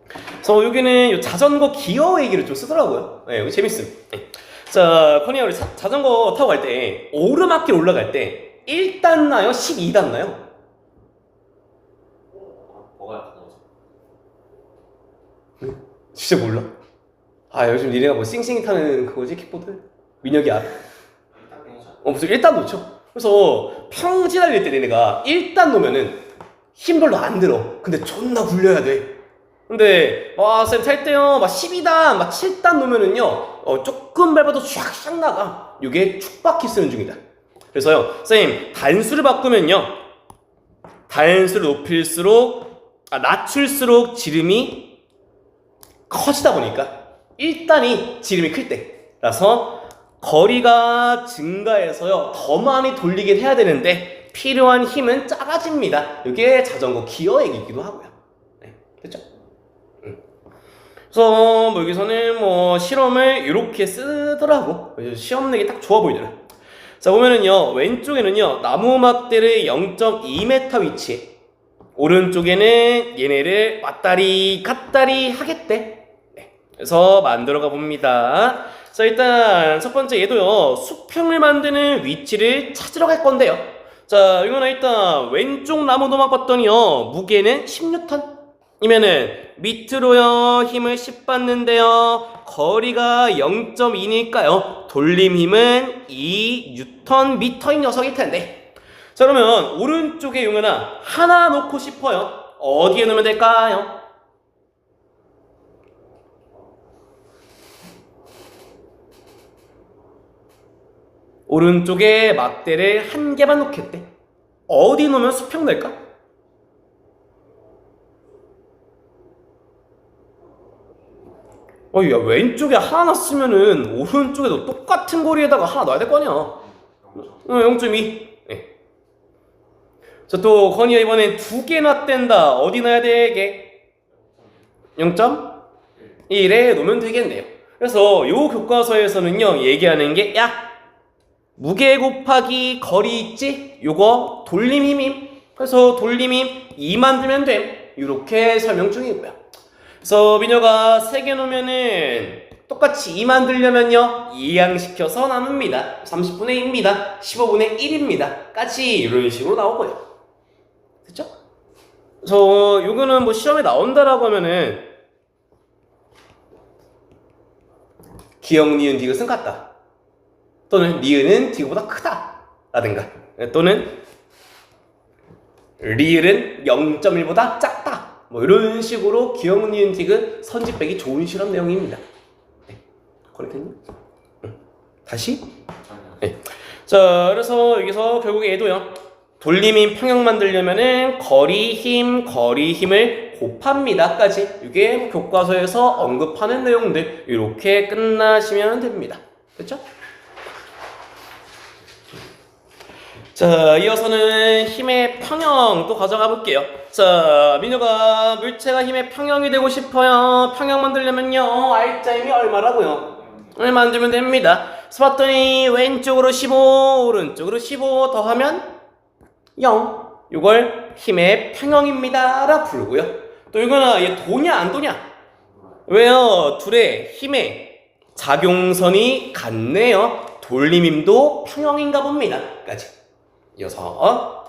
그래서 여기는 요 자전거 기어 얘기를 좀 쓰더라고요. 이거 재밌음. 자, 커니야 우리 자전거 타고 갈 때 오르막길 올라갈 때 1단 나요? 12단 나요? 뭐가 약간 진짜 몰라? 요즘 니네가 뭐 싱싱이 타는 그거지 킥보드? 민혁이 알아? 무슨 1단 놓쳐. 그래서 평지 달릴 때 니네가 1단 놓으면은 힘 별로 안 들어. 근데 존나 굴려야 돼. 근데 쌤 탈 때요 막 12단 막 7단 놓으면은요 조금 밟아도 샥샥 나가. 이게 축바퀴 쓰는 중이다. 그래서요 쌤 단수를 바꾸면요 단수를 낮출수록 지름이 커지다 보니까 1단이 지름이 클 때라서 거리가 증가해서요 더 많이 돌리긴 해야 되는데 필요한 힘은 작아집니다. 이게 자전거 기어 얘기이기도 하고요. 됐죠? 그래서 뭐 여기서는 뭐 실험을 이렇게 쓰더라고. 시험 내기 딱 좋아 보이더라. 자 보면은요 왼쪽에는요 나무 막대를 0.2m 위치에, 오른쪽에는 얘네를 왔다리 갔다리 하겠대. 그래서 만들어가 봅니다. 자 일단 첫 번째 얘도요 수평을 만드는 위치를 찾으러 갈 건데요. 자 이거는 일단 왼쪽 나무 도막 봤더니요 무게는 10N 이면은 밑으로요 힘을 10 받는데요 거리가 0.2니까요 돌림 힘은 2Nm 녀석일 텐데. 자 그러면 오른쪽에 용현아 하나 놓고 싶어요. 어디에 놓으면 될까요? 오른쪽에 막대를 한 개만 놓겠대. 어디 놓으면 수평 될까? 야, 왼쪽에 하나 쓰면은 오른쪽에도 똑같은 거리에다가 하나 놔야 될 거 아니야. 0.2. 네. 자, 또 건이야 이번엔 두 개 놨댄다. 어디 놔야 되게? 0.1에 놓으면 되겠네요. 그래서 요 교과서에서는요 얘기하는 게 무게 곱하기 거리 있지? 요거 돌림 힘임. 그래서 돌림 힘 2 만들면 됨. 이렇게 설명 중이고요. 그래서 민혁아 3개 놓으면은 똑같이 2 만들려면요 이항시켜서 나눕니다. 30분의 2입니다. 15분의 1입니다. 까지 이런 식으로 나오고요. 됐죠? 그래서 요거는 뭐 시험에 나온다라고 하면은 기역, 니은, 디귿은 같다. 또는 니은은 디귿보다 크다. 라든가 또는 리을은 0.1보다 작다. 뭐 이런 식으로 기역, 니은, 디귿 선지 빼기 좋은 실험 내용입니다. 네. 그렇겠니? 다시? 네. 자, 그래서 여기서 결국에 얘도요. 돌림힘 평형 만들려면은 거리 힘을 곱합니다까지. 이게 교과서에서 언급하는 내용들. 이렇게 끝나시면 됩니다. 됐죠? 자, 이어서는 힘의 평형 또 가져가 볼게요. 자, 민호가 물체가 힘의 평형이 되고 싶어요. 평형 만들려면요 R자임이 얼마라고요? 을 만들면 됩니다. 그래서 봤더니 왼쪽으로 15 오른쪽으로 15 더하면 0. 이걸 힘의 평형입니다 라 부르고요. 또 이거는 얘 도냐 안 도냐? 왜요? 둘의 힘의 작용선이 같네요. 돌림힘도 평형인가 봅니다 까지. 이어서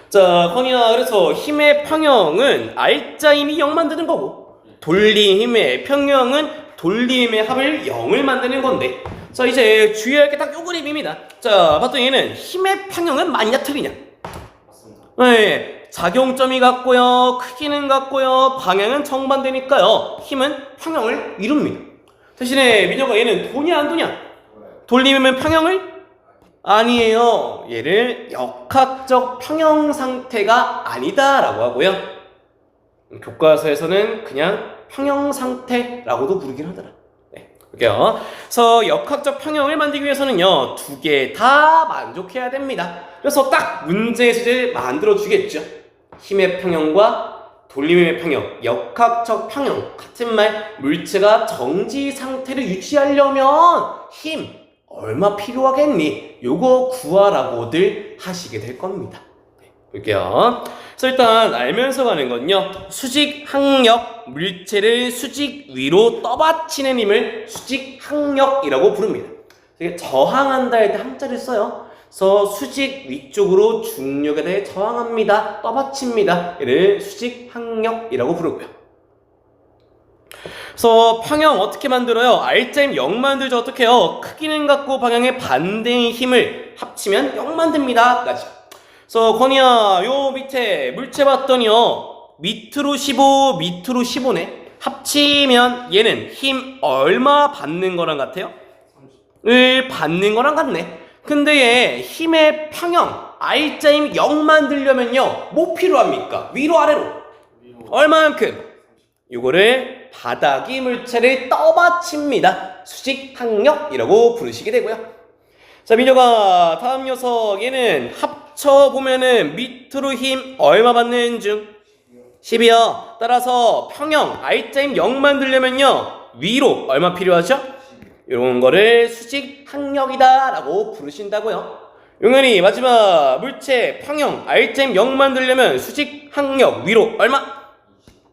자, 건이야 그래서 힘의 평형은 R자임이 0 만드는 거고 돌림힘의 평형은 돌림힘의 합을 0을 만드는 건데, 자 이제 주의할 게 딱 요 그림입니다. 자, 봤더니 얘는 힘의 평형은 맞냐 틀리냐? 맞습니다. 네, 작용점이 같고요, 크기는 같고요, 방향은 정반대니까요 힘은 평형을 이룹니다. 대신에 민혁아 얘는 도냐 안 도냐? 돌림힘의 평형을? 아니에요. 얘를 역학적 평형 상태가 아니다 라고 하고요. 교과서에서는 그냥 평형 상태라고도 부르긴 하더라. 네, 볼게요. 그래서 역학적 평형을 만들기 위해서는요 2개 다 만족해야 됩니다. 그래서 딱 문제에서 이제 만들어 주겠죠. 힘의 평형과 돌림힘의 평형, 역학적 평형 같은 말. 물체가 정지 상태를 유지하려면 힘 얼마 필요하겠니? 요거 구하라고들 하시게 될 겁니다. 네, 볼게요. 그래서 일단 알면서 가는 건요. 수직 항력, 물체를 수직 위로 떠받치는 힘을 수직 항력이라고 부릅니다. 이게 저항한다 할 때 항자를 써요. 그래서 수직 위쪽으로 중력에 대해 저항합니다. 떠받칩니다. 얘를 수직 항력이라고 부르고요. 그래서 평형 어떻게 만들어요? R자임 0 만들죠. 어떻게 해요? 크기는 같고 방향의 반대의 힘을 합치면 0 만듭니다 까지. 그래서 건이야 요 밑에 물체 봤더니요 밑으로 15 밑으로 15네. 합치면 얘는 힘 얼마 받는 거랑 같아요? 을 받는 거랑 같네. 근데 얘 힘의 평형 R자임 0 만들려면요 뭐 필요합니까? 위로 아래로 얼마만큼? 요거를 바닥이 물체를 떠받칩니다. 수직 항력이라고 부르시게 되고요. 자, 민혁아 다음 녀석 얘는 합쳐보면은 밑으로 힘 얼마 받는 중? 10이요. 따라서 평형 R자임 0 만들려면요 위로 얼마 필요하죠? 이런 거를 수직 항력이다 라고 부르신다고요. 용현이 마지막 물체 평형 R자임 0 만들려면 수직 항력 위로 얼마?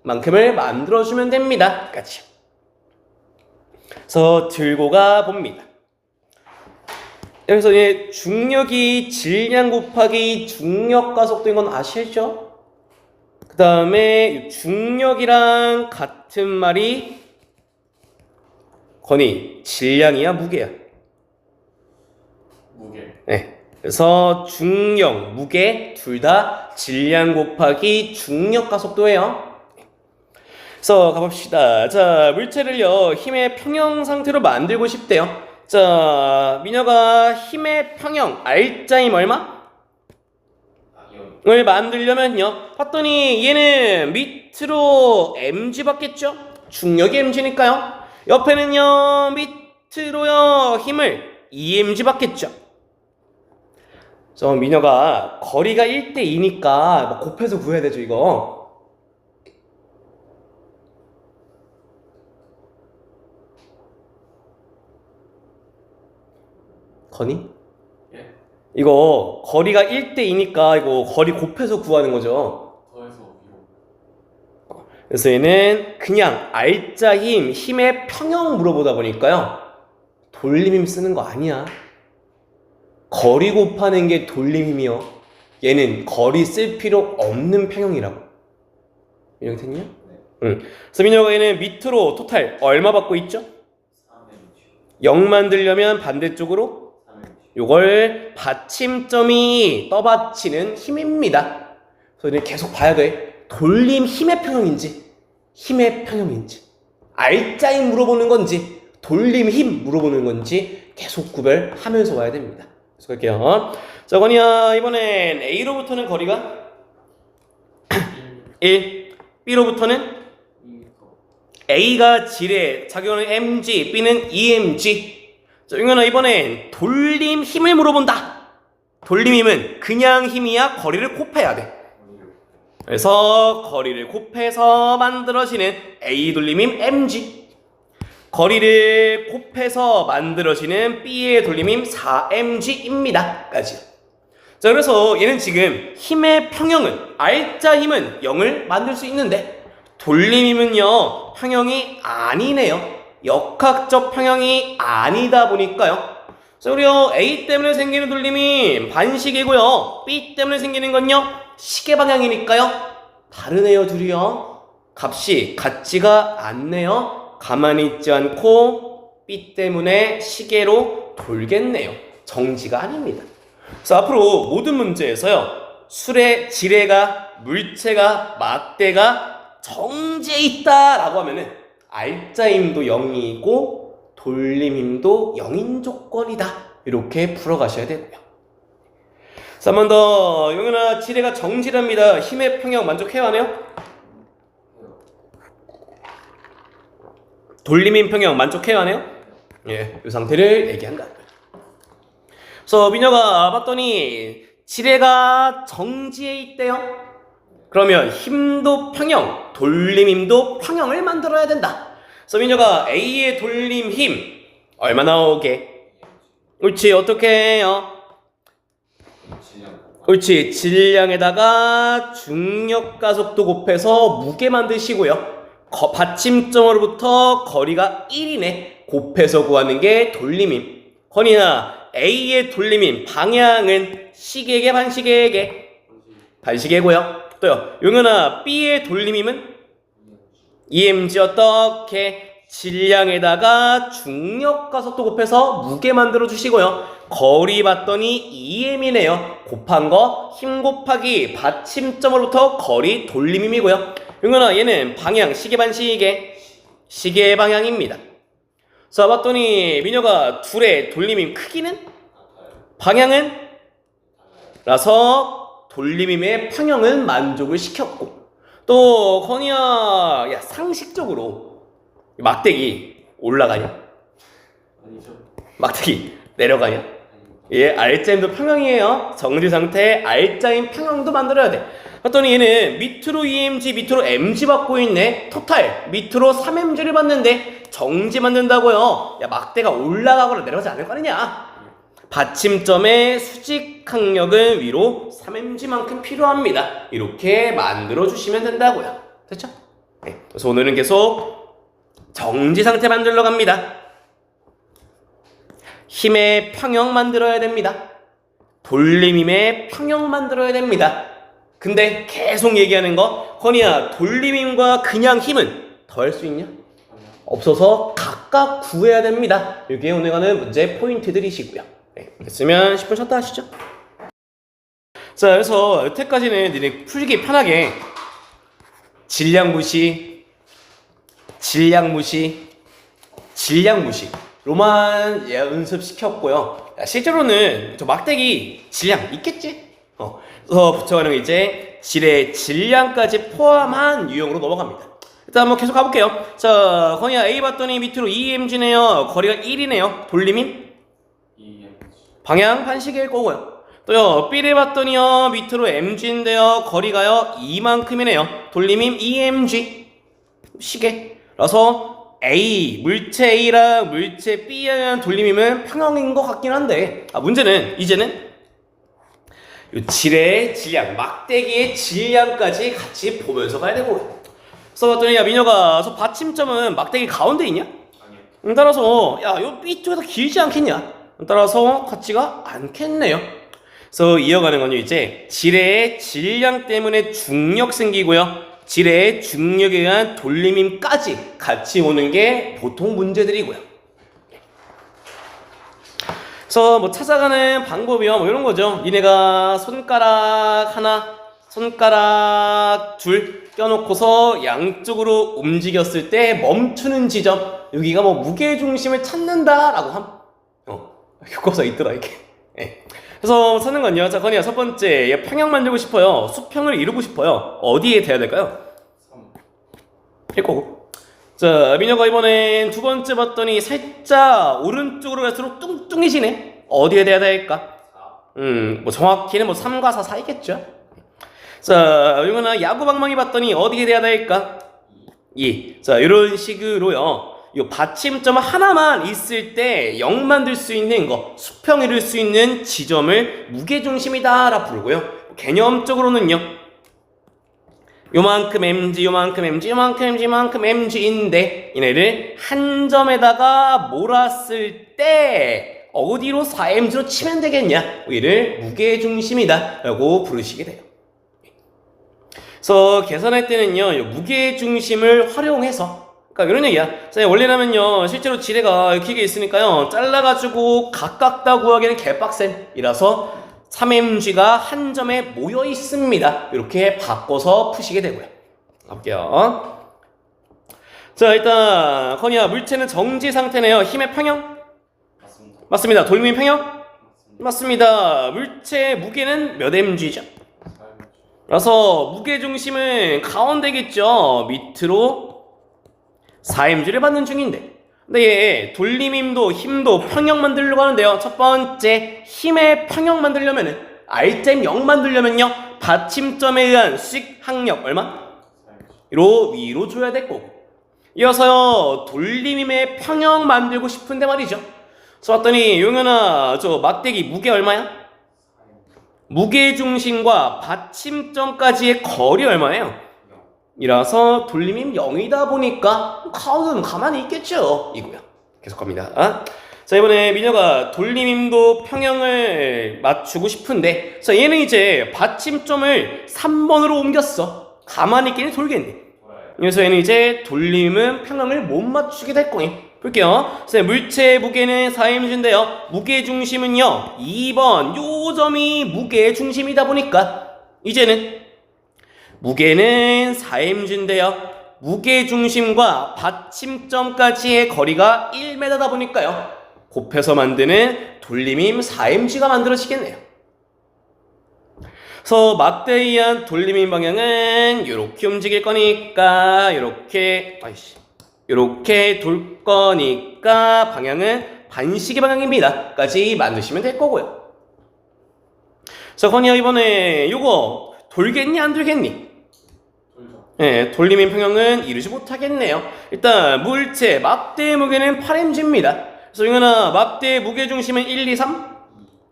만큼을 만들어주면 됩니다 까지. 그래서 들고 가 봅니다. 여기서 중력이 질량 곱하기 중력 가속도인 건 아시죠? 그 다음에 중력이랑 같은 말이 건이 질량이야 무게야? 무게. 네. 그래서 중력, 무게 둘 다 질량 곱하기 중력 가속도예요. 그래서 가봅시다. 자, 물체를요 힘의 평형 상태로 만들고 싶대요. 자, 민혁아 힘의 평형 R자임 얼마? 이온. 을 만들려면요 봤더니 얘는 밑으로 mg 받겠죠? 중력이 mg니까요 옆에는요 밑으로요 힘을 emg 받겠죠. 민혁아 거리가 1대2니까 곱해서 구해야 되죠 이거. 거니? 예? 이거 거리가 1대2니까 이거 거리 곱해서 구하는 거죠. 더해서 위로. 그래서 얘는 그냥 R자 힘의 평형 물어보다 보니까요 돌림힘 쓰는 거 아니야. 거리 곱하는 게 돌림힘이요. 얘는 거리 쓸 필요 없는 평형이라고. 이렇게 됐냐? 네. 응. 그래서 민혁아 얘는 밑으로 토탈 얼마 받고 있죠? 3mg. 0 만들려면 반대쪽으로 3mg. 요걸 받침점이 떠받치는 힘입니다. 그래서 얘는 계속 봐야 돼. 돌림 힘의 평형인지 힘의 평형인지 R자 힘 물어보는 건지 돌림 힘 물어보는 건지 계속 구별하면서 와야 됩니다. 그래서 갈게요. 자, 건이야 이번엔 A로부터는 거리가 1, B로부터는 2m. A가 지뢰, 자기는 mg, B는 emg. 자, 용현아 이번엔 돌림 힘을 물어본다. 돌림 힘은 그냥 힘이야 거리를 곱해야 돼. 그래서 거리를 곱해서 만들어지는 A 돌림힘 mg, 거리를 곱해서 만들어지는 B의 돌림힘 4mg입니다 까지. 자, 그래서 얘는 지금 힘의 평형은 R자 힘은 0을 만들 수 있는데 돌림힘은요 평형이 아니네요. 역학적 평형이 아니다 보니까요. 자, 우리요 A 때문에 생기는 돌림이 반시계고요 B 때문에 생기는 건요 시계 방향이니까요 다르네요 둘이요. 값이 같지가 않네요. 가만히 있지 않고 B 때문에 시계로 돌겠네요. 정지가 아닙니다. 그래서 앞으로 모든 문제에서요 술의 지뢰가 물체가 막대가 정지해 있다 라고 하면은 R자힘도 0이고 돌림힘도 0인 조건이다 이렇게 풀어가셔야 되고요. 자, 한 번 더. 용현아 지뢰가 정지랍니다. 힘의 평형 만족해요하네요? 돌림힘 평형 만족해요하네요? 예, 이 상태를 얘기한다. 그래서 민혁아 봤더니 지뢰가 정지해 있대요. 그러면 힘도 평형, 돌림힘도 평형을 만들어야 된다. 그래서 민혁아 A의 돌림힘 얼마 나오게? 옳지, 어떻게 해요? 옳지, 질량에다가 중력 가속도 곱해서 무게 만드시고요. 받침점으로부터 거리가 1이네. 곱해서 구하는 게 돌림힘. 건이나 A의 돌림힘 방향은 시계에게 반시계에게 반시계고요. 또요. 용현아 B의 돌림힘은 EMG 어떻게? 질량에다가 중력 가속도 곱해서 무게 만들어 주시고요. 거리 봤더니 EM이네요. 곱한 거 힘 곱하기 받침점으로부터 거리 돌림힘이고요. 용현아 얘는 방향 시계 반시계 시계의 방향입니다. 자, 봤더니 민혁아 둘의 돌림힘 크기는 방향은 라서 돌림힘의 평형은 만족을 시켰고 또 건이야 야 상식적으로 막대기 올라가냐? 아니죠. 막대기 내려가냐? 예, R자임도 평형이에요. 정지 상태 R자임 평형도 만들어야 돼. 봤더니 얘는 밑으로 EMG, 밑으로 MG 받고 있네. 토탈 밑으로 3mg를 받는데 정지 만든다고요. 야, 막대가 올라가거나 내려가지 않을 거 아니냐? 받침점의 수직 항력은 위로 3mg만큼 필요합니다. 이렇게 만들어 주시면 된다고요. 됐죠? 네. 그래서 오늘은 계속 정지 상태 만들러 갑니다. 힘의 평형 만들어야 됩니다. 돌림힘의 평형 만들어야 됩니다. 근데 계속 얘기하는 거 건이야 돌림힘과 그냥 힘은 더할 수 있냐? 없어서 각각 구해야 됩니다. 이게 오늘 가는 문제 포인트들이시고요. 네, 됐으면 10분 쉬었다 하시죠. 자, 그래서 여태까지는 니네 풀기 편하게 질량 무시, 질량 무시, 질량 무시 로만 연습시켰고요. 실제로는 저 막대기 질량 있겠지? 그래서 붙여가는 게 이제 질의 질량까지 포함한 유형으로 넘어갑니다. 일단 한번 계속 가볼게요. 자, 건이야 A 봤더니 밑으로 2mg네요. 거리가 1이네요. 돌림임? 방향 반시계일 거고요. 또요 B를 봤더니요 밑으로 mg인데요. 거리가요 2만큼이네요. 돌림임 2mg. 시계라서 A, 물체 A랑 물체 B에 의한 돌림임은 평형인 것 같긴 한데 문제는 이제는 요 질의 질량, 막대기의 질량까지 같이 보면서 가야 되고. 써봤더니 야 민혁아, 저 받침점은 막대기 가운데 있냐? 아니요. 따라서 요 B 쪽에서 길지 않겠냐? 따라서 같지가 않겠네요. 그래서 이어가는 건요 이제 질의 질량 때문에 중력 생기고요. 질의 중력에 의한 돌림임까지 같이 오는 게 보통 문제들이고요. 그래서 뭐 찾아가는 방법이요 뭐 이런 거죠. 니네가 손가락 하나, 손가락 둘 껴놓고서 양쪽으로 움직였을 때 멈추는 지점, 여기가 뭐 무게 중심을 찾는다라고 교과서에 있더라 이게. 그래서 찾는 건요. 자, 건이야 첫 번째 얘 평형 만들고 싶어요. 수평을 이루고 싶어요. 어디에 대야 될까요? 1 거고. 자, 민혁아 이번엔 두 번째 봤더니 살짝 오른쪽으로 갈수록 뚱뚱해지네. 어디에 대야 될까? 뭐 정확히는 뭐 3과 4 사이겠죠. 자, 이거는 야구 방망이 봤더니 어디에 대야 될까? 2. 자, 이런 식으로요. 이 받침점 하나만 있을 때 0 만들 수 있는 거, 수평 이룰 수 있는 지점을 무게중심이다라 부르고요. 개념적으로는요. 요만큼 mg, 요만큼 mg, 요만큼 mg, 요만큼 mg인데 얘네를 한 점에다가 몰았을 때 어디로 4mg로 치면 되겠냐? 이를 무게중심이다 라고 부르시게 돼요. 그래서 계산할 때는요 무게중심을 활용해서, 그러니까 이런 얘기야. 자, 원래라면요 실제로 지뢰가 길게 있으니까요 잘라가지고 가깝다 구하기는 개빡셈이라서 3mg가 한 점에 모여 있습니다. 이렇게 바꿔서 푸시게 되고요. 갈게요. 자, 일단 건이야 물체는 정지 상태네요. 힘의 평형? 맞습니다. 맞습니다. 돌림의 평형? 맞습니다. 물체 무게는 몇 mg죠? 그래서 무게중심은 가운데겠죠. 밑으로 4mg를 받는 중인데, 근데 얘 돌림힘도 힘도 평형 만들려고 하는데요. 첫 번째 힘의 평형 만들려면은 R점 0 만들려면요 받침점에 의한 수직 항력 얼마? 위로 줘야 될 거고, 이어서요 돌림힘의 평형 만들고 싶은데 말이죠. 그래서 봤더니 용현아 저 막대기 무게 얼마야? 무게중심과 받침점까지의 거리 얼마예요? 이라서 돌림힘 0이다 보니까 가운데는 가만히 있겠죠. 이거야. 계속 갑니다. 자, 이번에 민혁아 돌림힘도 평형을 맞추고 싶은데, 자, 얘는 이제 받침점을 3번으로 옮겼어. 가만히 있기는 돌겠네. 그래서 얘는 이제 돌림은 평형을 못 맞추게 될 거니. 볼게요. 물체 무게는 4mg인데요. 무게중심은요 2번 요 점이 무게중심이다 보니까 이제는 무게는 4mg인데요 무게중심과 받침점까지의 거리가 1m다 보니까요 곱해서 만드는 돌림힘 4mg가 만들어지겠네요. 그래서 막대에 의한 돌림힘 방향은 이렇게 움직일 거니까 이렇게 돌 거니까 방향은 반시계 방향입니다 까지 만드시면 될 거고요. 자, 건이야 이번에 요거 돌겠니 안 돌겠니? 네, 돌림힘 평형은 이루지 못하겠네요. 일단 물체 막대의 무게는 8mg입니다. 그래서 용현아 막대의 무게중심은 1, 2, 3?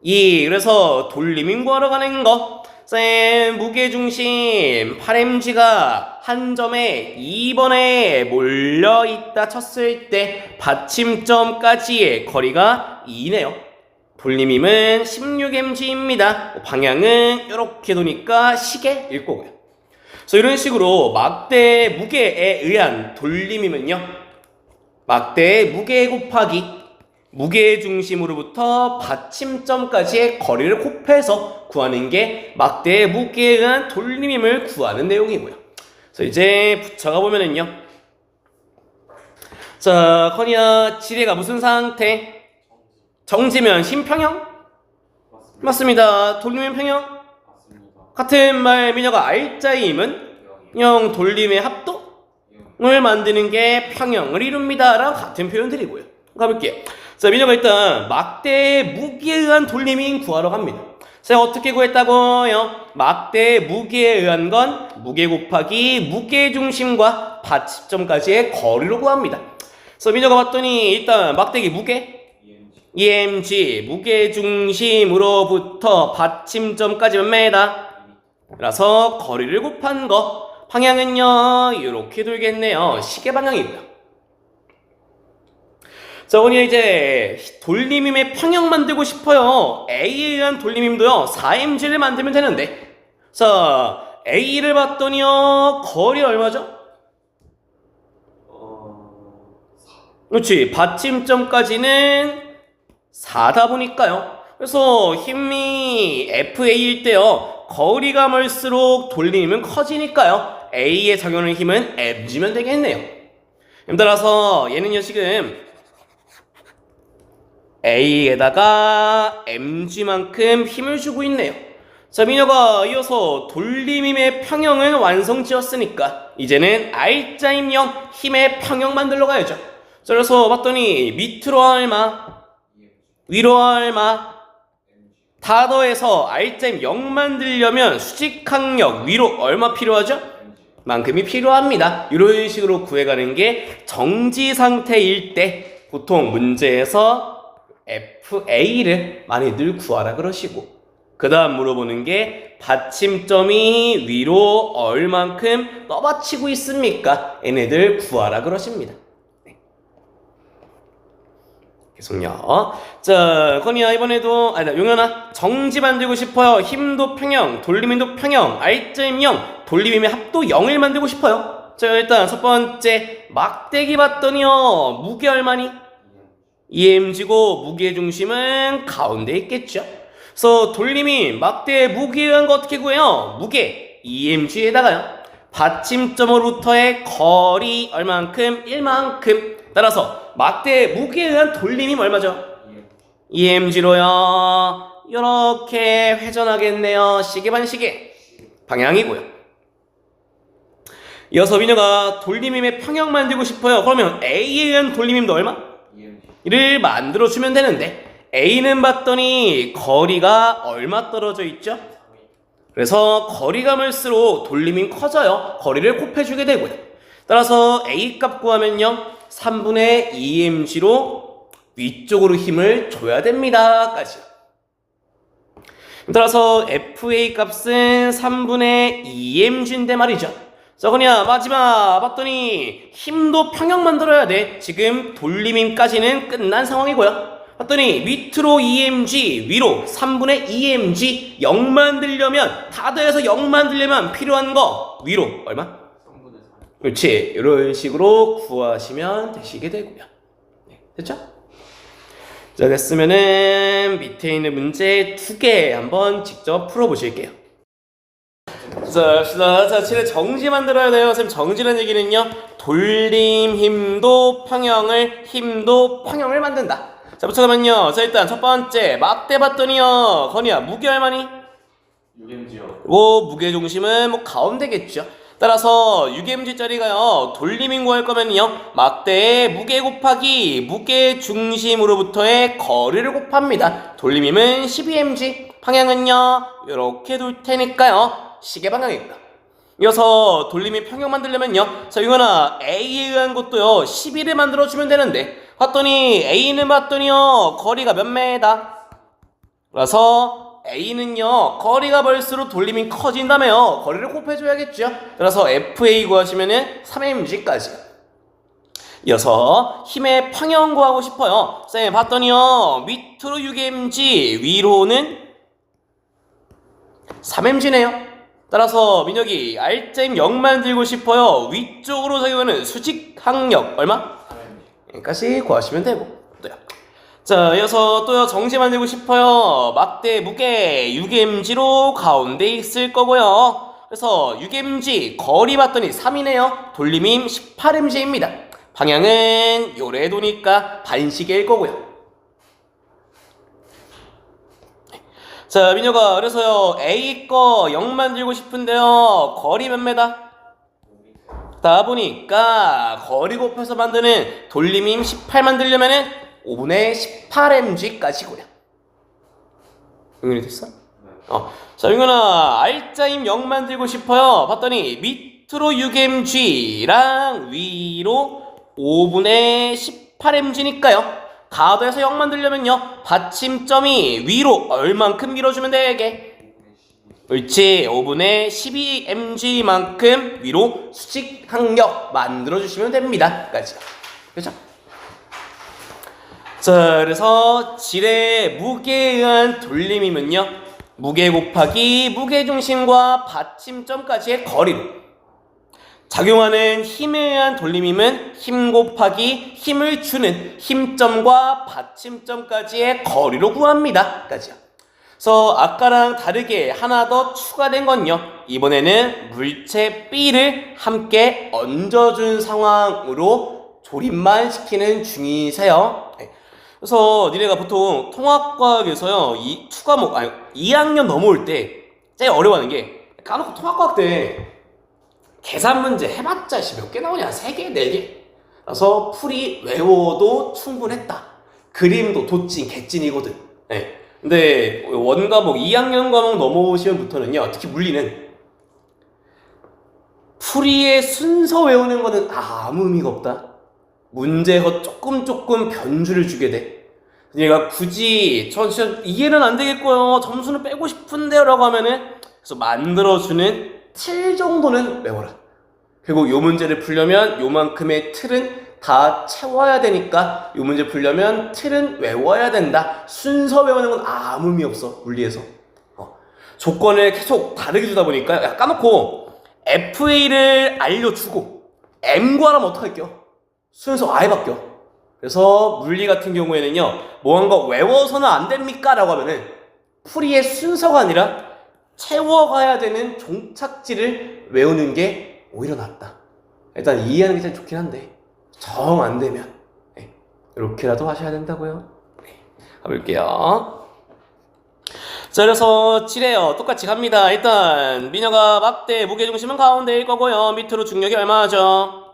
2. 그래서 돌림힘 구하러 가는 거, 무게중심 8mg가 한 점에 2번에 몰려있다 쳤을 때 받침점까지의 거리가 2네요. 돌림힘은 16mg입니다. 방향은 이렇게 도니까 시계일 거고요. 그래서 이런 식으로 막대의 무게에 의한 돌림힘은요 막대의 무게 곱하기 무게중심으로부터 받침점까지의 거리를 곱해서 구하는 게 막대의 무게에 의한 돌림힘을 구하는 내용이고요. 그래서 이제 붙여가 보면은요 자, 커니야, 지뢰가 무슨 상태? 정지면 힘평형? 맞습니다. 맞습니다. 돌리면 평형? 맞습니다. 같은 말 민혁아 알짜임은 0 돌림의 합동을 만드는 게 평형을 이룹니다 라고 같은 표현들이고요. 가볼게요. 자, 민혁아 일단 막대의 무게에 의한 돌림인 구하러 갑니다. 자, 어떻게 구했다고요? 막대의 무게에 의한 건 무게 곱하기 무게 중심과 받침점까지의 거리로 구합니다. 그래서 민혁아 봤더니 일단 막대기 무게 EMG 무게 중심으로부터 받침점까지 몇 메다? 그래서 거리를 곱한 거 방향은요 이렇게 돌겠네요. 시계 방향이고요. 자, 오늘 이제 돌림임의 평형 만들고 싶어요. A에 의한 돌림임도요 4mg를 만들면 되는데, 자 A를 봤더니요 거리 얼마죠? 그렇지, 받침점까지는 4다 보니까요. 그래서 힘이 FA일 때요 거리가 멀수록 돌림임은 커지니까요 A에 작용하는 힘은 mg면 되겠네요. 따라서 얘는요 지금 A에다가 mg만큼 힘을 주고 있네요. 자, 민혁아 이어서 돌림임의 평형은 완성 지었으니까 이제는 R자임형 힘의 평형 만들러 가야죠. 자, 그래서 봤더니 밑으로 얼마, 위로 얼마, 다 더해서 R자임 0 만들려면 수직항력 위로 얼마 필요하죠? 만큼이 필요합니다. 이런 식으로 구해가는 게 정지 상태일 때 보통 문제에서 FA를 많이들 구하라 그러시고, 그 다음 물어보는 게 받침점이 위로 얼만큼 떠받치고 있습니까? 얘네들 구하라 그러십니다. 네. 계속요. 자, 건이야 이번에도 용현아 정지 만들고 싶어요. 힘도 평형, 돌림임도 평형, R자임 0, 돌림임의 합도 0을 만들고 싶어요. 자, 일단 첫 번째 막대기 봤더니요 무게 얼마니? EMG고 무게 중심은 가운데 있겠죠. 그래서 돌림이 막대의 무게에 의한 거 어떻게 구해요? 무게 EMG에다가요 받침점으로부터의 거리 얼만큼? 1만큼. 따라서 막대의 무게에 의한 돌림이 얼마죠? EMG로요 이렇게 회전하겠네요. 시계 반시계 방향이고요. 이어서 민혁아 돌림임의 평형 만들고 싶어요. 그러면 A에 의한 돌림임도 얼마? 를 만들어주면 되는데, A는 봤더니 거리가 얼마 떨어져 있죠? 그래서 거리가 멀수록 돌림이 커져요. 거리를 곱해주게 되고요. 따라서 A 값 구하면요 3분의 2mg로 위쪽으로 힘을 줘야 됩니다 까지요. 따라서 FA 값은 3분의 2mg인데 말이죠. 자, 그냥 마지막 봤더니 힘도 평형 만들어야 돼. 지금 돌림임까지는 끝난 상황이고요. 봤더니 밑으로 2mg, 위로 3분의 2mg 0 만들려면, 다 더해서 0 만들려면 필요한 거 위로 얼마? 3분의 4. 그렇지, 이런 식으로 구하시면 되시게 되고요. 네, 됐죠? 자, 됐으면은 밑에 있는 문제 2개 한번 직접 풀어보실게요. 자, 칠에 정지 만들어야 돼요. 선생님, 정지라는 얘기는요 돌림 힘도 평형을 만든다. 자, 붙여가면요. 자, 일단 첫 번째 막대 봤더니요 건이야 무게 얼마니? 6mg요. 오, 무게 중심은 뭐 가운데겠죠. 따라서 6mg짜리가요 돌림임 구할 거면요 막대의 무게 곱하기 무게 중심으로부터의 거리를 곱합니다. 돌림임은 12mg, 방향은요 이렇게 둘 테니까요 시계 방향입니다. 이어서 돌림임 평형 만들려면요 자, 이거나 A에 의한 것도요 12를 만들어주면 되는데, 봤더니 A는 봤더니요 거리가 몇 메다? 그래서 A는요 거리가 벌수록 돌림이 커진다며요 거리를 곱해줘야겠죠. 그래서 FA 구하시면은 3mg까지. 이어서 힘의 평형 구하고 싶어요. 쌤 봤더니요 밑으로 6mg, 위로는 3mg네요. 따라서 민혁이 R자임 0 만들고 싶어요. 위쪽으로 적용하는 수직항력 얼마? 3mg. 구하시면 되고. 또요. 자, 이어서 또요 정지 만들고 싶어요. 막대 무게 6mg로 가운데 있을 거고요. 그래서 6mg 거리 봤더니 3이네요. 돌림임 18mg입니다. 방향은 요래도니까 반시계일 거고요. 자, 민혁아, 그래서요, A 거 0 만들고 싶은데요, 거리 몇 메다? 다 보니까 거리 곱해서 만드는 돌림임 18 만들려면은 5분의 18mg까지고요. 응연이 됐어? 자, 용현아, R자임 0 만들고 싶어요. 봤더니 밑으로 6mg랑 위로 5분의 18mg니까요. 가도해서 0 만들려면요, 받침점이 위로 얼만큼 밀어주면 되게? 그렇지, 5분의 12mg만큼 위로 수직 항력 만들어주시면 됩니다. 까지요. 그렇죠? 자, 그래서 질의 무게에 의한 돌림이면요, 무게 곱하기 무게중심과 받침점까지의 거리로, 작용하는 힘에 의한 돌림임은 힘 곱하기 힘을 주는 힘점과 받침점까지의 거리로 구합니다. 까지요. 그래서 아까랑 다르게 하나 더 추가된 건요, 이번에는 물체 B를 함께 얹어준 상황으로 조립만 시키는 중이세요. 그래서 니네가 보통 통합과학에서요, 이 2학년 넘어올 때 제일 어려워하는 게, 까놓고 통합과학 때 계산 문제 해봤자 몇 개 나오냐? 3개, 4개. 그래서 풀이 외워도 충분했다. 그림도 도찐, 개찐이거든. 네. 근데 원과목, 2학년 과목 넘어오시면부터는요, 특히 물리는 풀이의 순서 외우는 거는 아무 의미가 없다. 문제가 조금 변주를 주게 돼. 얘가 굳이 저 진짜 이해는 안 되겠고요, 점수는 빼고 싶은데요 라고 하면은, 그래서 만들어주는 틀 정도는 외워라. 그리고 요 문제를 풀려면 요만큼의 틀은 다 채워야 되니까 요 문제 풀려면 틀은 외워야 된다. 순서 외우는 건 아무 의미 없어, 물리에서. 조건을 계속 다르게 주다 보니까, 야, 까놓고 FA를 알려주고 M 구하라면 어떡할게요? 순서 아예 바뀌어. 그래서 물리 같은 경우에는요, 뭐한 거 외워서는 안 됩니까? 라고 하면은 풀이의 순서가 아니라 채워가야 되는 종착지를 외우는 게 오히려 낫다. 일단 이해하는 게 제일 좋긴 한데, 정 안 되면 이렇게라도 하셔야 된다고요. 가볼게요. 자, 그래서 칠해요. 똑같이 갑니다. 일단 민혁아, 막대 무게중심은 가운데일 거고요. 밑으로 중력이 얼마죠?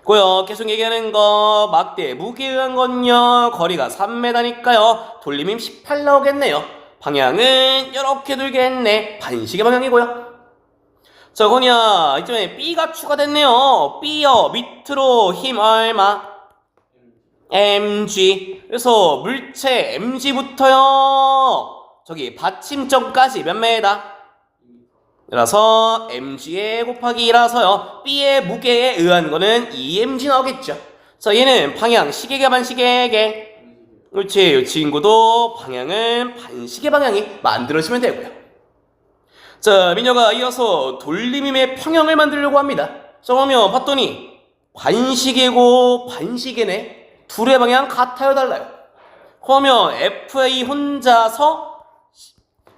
고요. 계속 얘기하는 거, 막대 무게에 의한 건요, 거리가 3m니까요 돌림임 18 나오겠네요. 방향은 이렇게 돌겠네. 반시계 방향이고요. 자, 건이야, 이쯤에 B가 추가됐네요. B요, 밑으로 힘 얼마? mg. 그래서 물체 mg부터요, 저기 받침점까지 몇 메다? 그래서 mg에 곱하기 2라서요, B의 무게에 의한 거는 2mg 나오겠죠. 자, 얘는 방향 시계가 반시계게. 그렇지, 이 친구도 방향은 반시계 방향이 만들어지면 되고요. 자, 민혁아, 이어서 돌림임의 평형을 만들려고 합니다. 자, 그러면 봤더니 반시계고 반시계네. 둘의 방향 같아요, 달라요? 그러면 FA 혼자서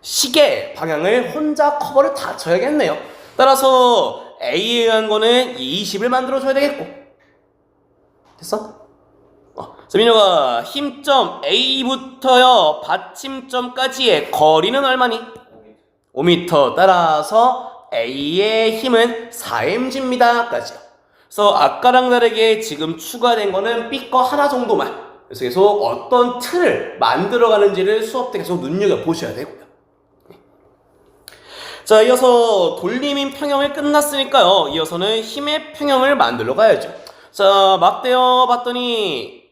시계 방향을 혼자 커버를 다 쳐야겠네요. 따라서 A에 의한 거는 20을 만들어줘야 되겠고. 됐어? 자, 민혁아, 힘점 A부터요 받침점까지의 거리는 얼마니? 5m. 따라서 A의 힘은 4mg입니다. 까지요. 그래서 아까랑 다르게 지금 추가된 거는 B 거 하나 정도만. 그래서 계속 어떤 틀을 만들어가는지를 수업 때 계속 눈여겨보셔야 되고요. 자, 이어서 돌림임 평형을 끝났으니까요, 이어서는 힘의 평형을 만들러 가야죠. 자, 막대요 봤더니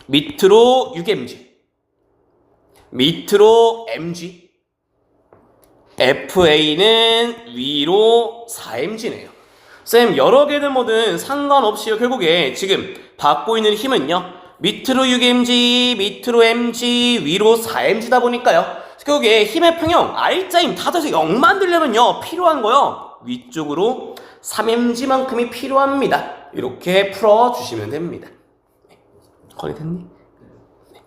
밑으로 6mg, 밑으로 mg, FA는 위로 4mg네요. 쌤, 여러 개들 뭐든 상관없이요, 결국에 지금 받고 있는 힘은요, 밑으로 6mg, 밑으로 mg, 위로 4mg다 보니까요, 결국에 힘의 평형 R자임 다 더해서 0 만들려면요, 필요한 거요, 위쪽으로 3mg만큼이 필요합니다. 이렇게 풀어주시면 됩니다. 거의 됐니? 네.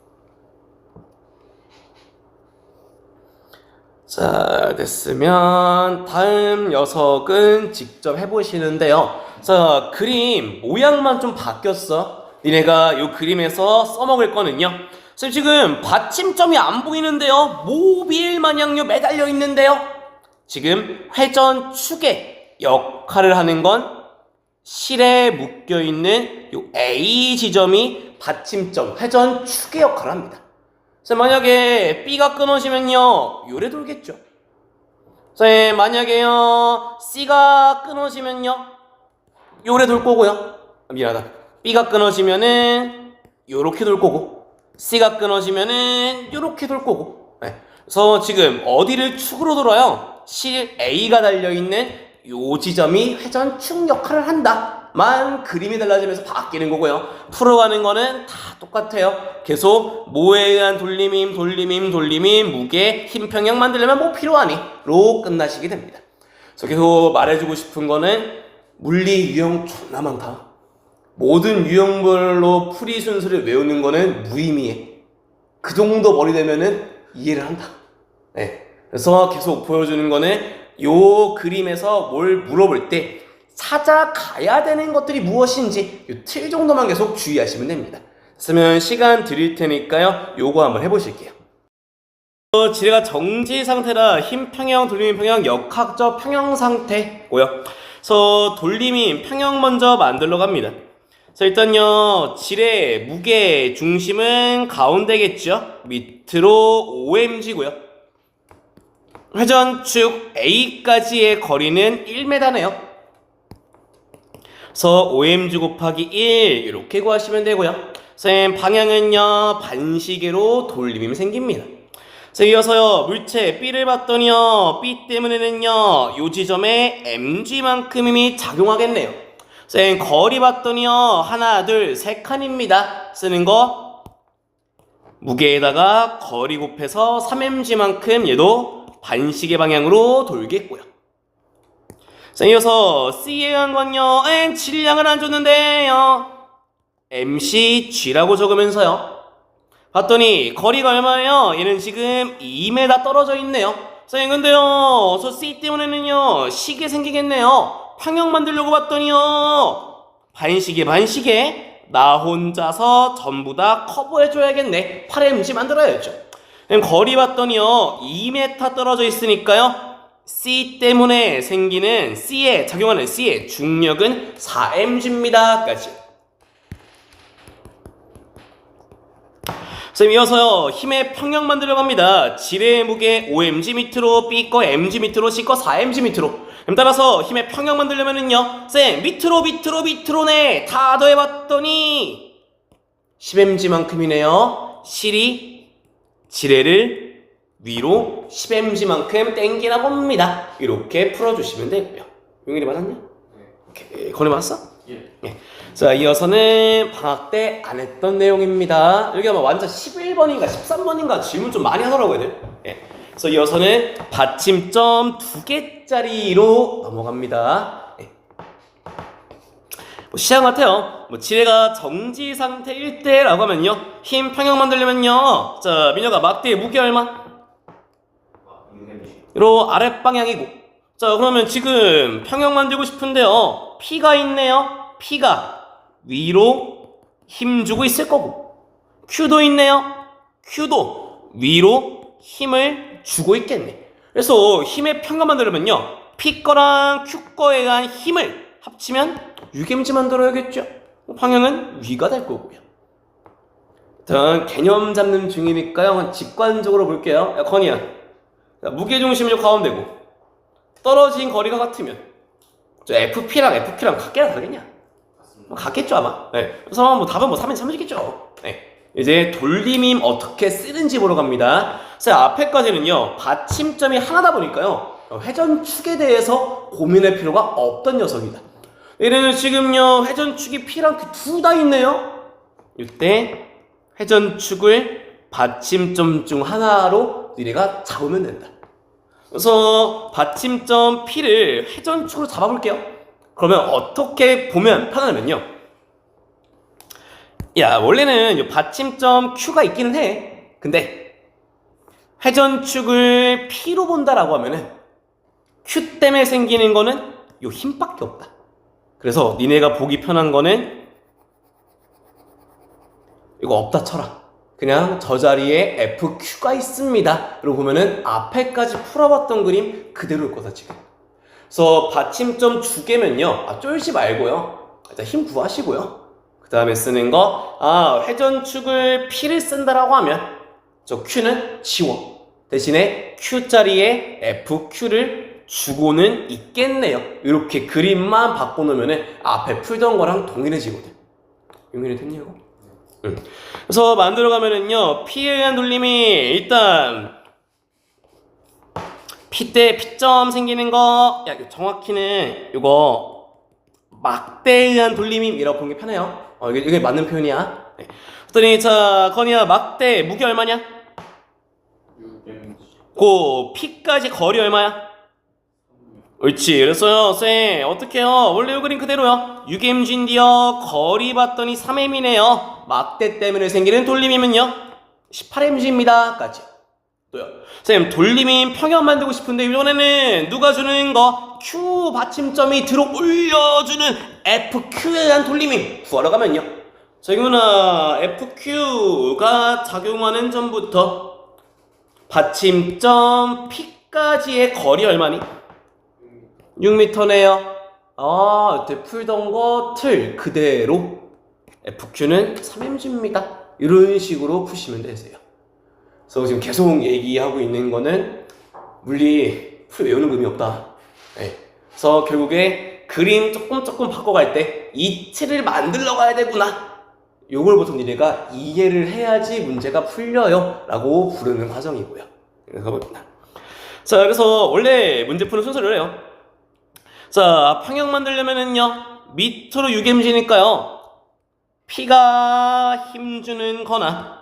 자, 됐으면 다음 녀석은 직접 해보시는데요. 자, 그림 모양만 좀 바뀌었어. 니네가 이 그림에서 써먹을 거는요. 자, 지금 받침점이 안 보이는데요. 모빌 마냥요 매달려 있는데요. 지금 회전축의 역할을 하는 건 실에 묶여있는 요 A 지점이 받침점, 회전축의 역할을 합니다. 자, 만약에 B가 끊어지면요, 요래 돌겠죠. 자, 만약에요, C가 끊어지면요, 요래 돌 거고요. 미안하다. B가 끊어지면은 요렇게 돌 거고, C가 끊어지면은 요렇게 돌 거고. 네. 그래서 지금 어디를 축으로 돌아요? 실 A가 달려있는 요 지점이 회전축 역할을 한다. 만 그림이 달라지면서 바뀌는 거고요. 풀어가는 거는 다 똑같아요. 계속 뭐에 의한 돌림임, 무게, 힘 평형 만들려면 뭐 필요하니? 로 끝나시게 됩니다. 그래서 계속 말해주고 싶은 거는 물리 유형 존나 많다. 모든 유형별로 풀이 순서를 외우는 거는 무의미해. 그 정도 머리 되면은 이해를 한다. 네. 그래서 계속 보여주는 거는 요 그림에서 뭘 물어볼 때 찾아가야 되는 것들이 무엇인지 요 틀 정도만 계속 주의하시면 됩니다. 그러면 시간 드릴 테니까요. 요거 한번 해보실게요. 지뢰가 정지 상태라 힘 평형, 돌림임 평형, 역학적 평형 상태고요. 그래서 돌림임 평형 먼저 만들러 갑니다. 자, 일단요, 지뢰 무게 중심은 가운데겠죠. 밑으로 OMG고요. 회전축 A까지의 거리는 1m네요. 그래서 OMG 곱하기 1 이렇게 구하시면 되고요. 쌤 방향은요 반시계로 돌림이 생깁니다. 자, 이어서요 물체 B를 봤더니요 B 때문에는요 요 지점에 MG만큼 힘이 작용하겠네요. 쌤 거리 봤더니요 하나 둘 세 칸입니다. 쓰는 거 무게에다가 거리 곱해서 3mg만큼 얘도 반시계 방향으로 돌겠고요. 자, 이어서 C에 의한 건요 질량을 안 줬는데요 MCG라고 적으면서요 봤더니 거리가 얼마예요? 얘는 지금 2m 떨어져 있네요. 자, 근데요 저 C 때문에는요 시계 생기겠네요. 평형 만들려고 봤더니요 반시계 나 혼자서 전부 다 커버해줘야겠네. 8mg 만들어야죠. 거리 봤더니요 2m 떨어져 있으니까요 C 때문에 생기는 C에 작용하는 C의 중력은 4mg입니다. 까지. 쌤 이어서요 힘의 평형 만들어 갑니다. 지뢰의 무게 5mg 밑으로 B 거 mg 밑으로 C 거 4mg 밑으로. 그럼 따라서 힘의 평형 만들려면은요 쌤 밑으로네 다 더해봤더니 10mg만큼이네요. 실이 지뢰를 위로 10mg만큼 땡기나 봅니다. 이렇게 풀어주시면 되고요. 용일이 맞았냐? 네. 오케이. 거리 맞았어? 예. 네. 자, 이어서는 방학 때 안 했던 내용입니다. 여기 아마 완전 11번인가 13번인가 질문 좀 많이 하더라고요, 애들. 네. 그래서 이어서는 받침점 2개짜리로 넘어갑니다. 네. 뭐 시장 같아요. 뭐 지뢰가 정지 상태일 때라고 하면요 힘 평형 만들려면요 자 민혁아 막대의 무게 얼마? 로 아랫방향이고. 자, 그러면 지금 평형 만들고 싶은데요 P가 있네요. P가 위로 힘 주고 있을 거고 Q도 있네요. Q도 위로 힘을 주고 있겠네. 그래서 힘의 평형 만들려면요 P 거랑 Q 거에 대한 힘을 합치면 6mg 만들어야겠죠. 방향은 위가 될 거고요. 일단 개념 잡는 중이니까요 직관적으로 볼게요. 야, 건이야 무게중심이 가운데고 떨어진 거리가 같으면 저 FP랑 FQ랑 같게나 다르겠냐? 뭐 같겠죠 아마. 네. 그래서 뭐 답은 뭐 3면 3이겠죠. 네. 이제 돌림임 어떻게 쓰는지 보러 갑니다. 자, 앞에까지는요 받침점이 하나다 보니까요 회전축에 대해서 고민할 필요가 없던 녀석이다. 얘는 지금요 회전축이 P랑 Q 둘 다 있네요. 이때 회전축을 받침점 중 하나로 니네가 잡으면 된다. 그래서 받침점 P를 회전축으로 잡아볼게요. 그러면 어떻게 보면 편하냐면요 야 원래는 이 받침점 Q가 있기는 해. 근데 회전축을 P로 본다라고 하면은 Q 때문에 생기는 거는 요 힘밖에 없다. 그래서 니네가 보기 편한 거는 이거 없다 쳐라. 그냥 저 자리에 FQ가 있습니다. 그러고 보면은 앞에까지 풀어봤던 그림 그대로일 거다 지금. 그래서 받침점 두 개면요, 쫄지 말고요, 일단 힘 구하시고요. 그 다음에 쓰는 거, 회전축을 P를 쓴다라고 하면 저 Q는 지워. 대신에 Q 자리에 FQ를 주고는 있겠네요. 이렇게 그림만 바꿔놓으면 앞에 풀던 거랑 동일해지거든. 용인이 됐냐고? 응. 그래서 만들어가면은요, P에 의한 돌림이 일단 P 때 P점 생기는 거, 정확히는 이거 막대에 의한 돌림이라고 보는 게 편해요. 이게 맞는 표현이야. 네. 그랬더니 자, 건이야, 막대 무게 얼마냐? UMG. 고 P까지 거리 얼마야? 옳지. 그래서요, 쌤 어떻게 해요? 원래 이 그림 그대로요. 6mg인데요, 거리 봤더니 3m이네요. 막대 때문에 생기는 돌림이면요 18mg입니다 까지. 또요, 쌤 돌림인 평형 만들고 싶은데 이번에는 누가 주는 거? Q 받침점이 들어 올려주는 FQ에 대한 돌림임 구하러 가면요, 저기구나. FQ가 작용하는 점부터 받침점 P까지의 거리 얼마니? 6m네요. 이때 풀던 거 틀 그대로 FQ는 3mg입니다. 이런 식으로 푸시면 되세요. 그래서 지금 계속 얘기하고 있는 거는 물리 풀 외우는 의미 없다. 네. 그래서 결국에 그림 조금 바꿔갈 때 이 틀을 만들러 가야 되구나. 요걸 보통 니네가 이해를 해야지 문제가 풀려요 라고 부르는 과정이고요. 그래서 봅니다. 자, 그래서 원래 문제 푸는 순서를 해요. 자, 평형 만들려면은요, 밑으로 6mg니까요, P가 힘주는 거나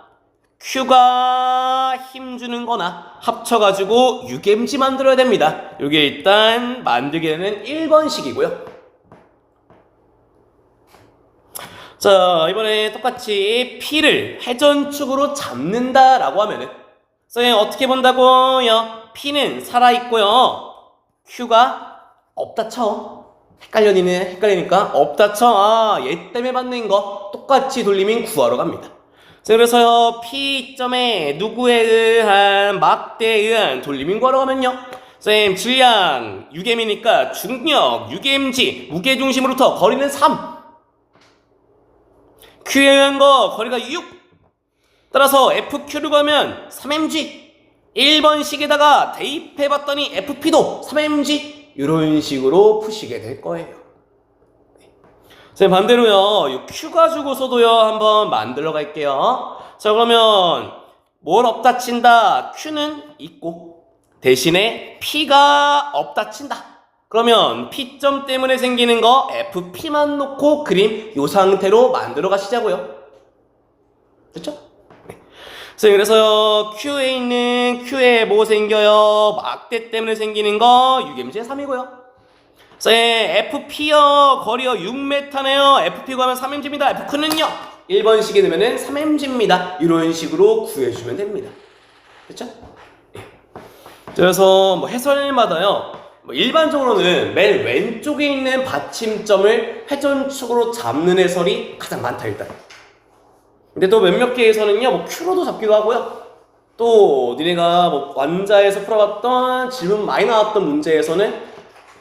Q가 힘주는 거나 합쳐가지고 6mg 만들어야 됩니다. 이게 일단 만들게 되는 1번식이고요. 자, 이번에 똑같이 P를 회전축으로 잡는다라고 하면은, 쌤 어떻게 본다고요? P는 살아있고요, Q가 없다 쳐. 헷갈리니까 없다 쳐. 얘 때문에 받는 거 똑같이 돌림인 구하러 갑니다. 자, 그래서요, P점에 누구에 의한 막대에 의한 돌림인 구하러 가면요, 쌤 질량 6m이니까 중력 6mg, 무게중심으로부터 거리는 3, Q에 의한 거 거리가 6, 따라서 FQ를 구하면 3mg. 1번식에다가 대입해봤더니 FP도 3mg. 이런 식으로 푸시게 될 거예요. 자, 반대로요, 이 Q 가지고서도요 한번 만들어 갈게요. 자, 그러면 뭘 없다 친다? Q는 있고 대신에 P가 없다 친다. 그러면 P점 때문에 생기는 거 FP만 놓고 그림 이 상태로 만들어 가시자고요. 됐죠? 그래서요, Q에 있는 Q에 뭐 생겨요? 막대 때문에 생기는 거 6mg의 3이고요. FP요, 거리요 6m네요. FP 구하면 3mg입니다. FQ는요 1번식이 되면은 3mg입니다. 이런 식으로 구해주면 됩니다. 됐죠? 그래서 뭐 해설마다요, 일반적으로는 맨 왼쪽에 있는 받침점을 회전축으로 잡는 해설이 가장 많다 일단. 근데 또 몇몇 개에서는요, 뭐 Q로도 잡기도 하고요. 또 니네가 뭐 완자에서 풀어봤던 질문 많이 나왔던 문제에서는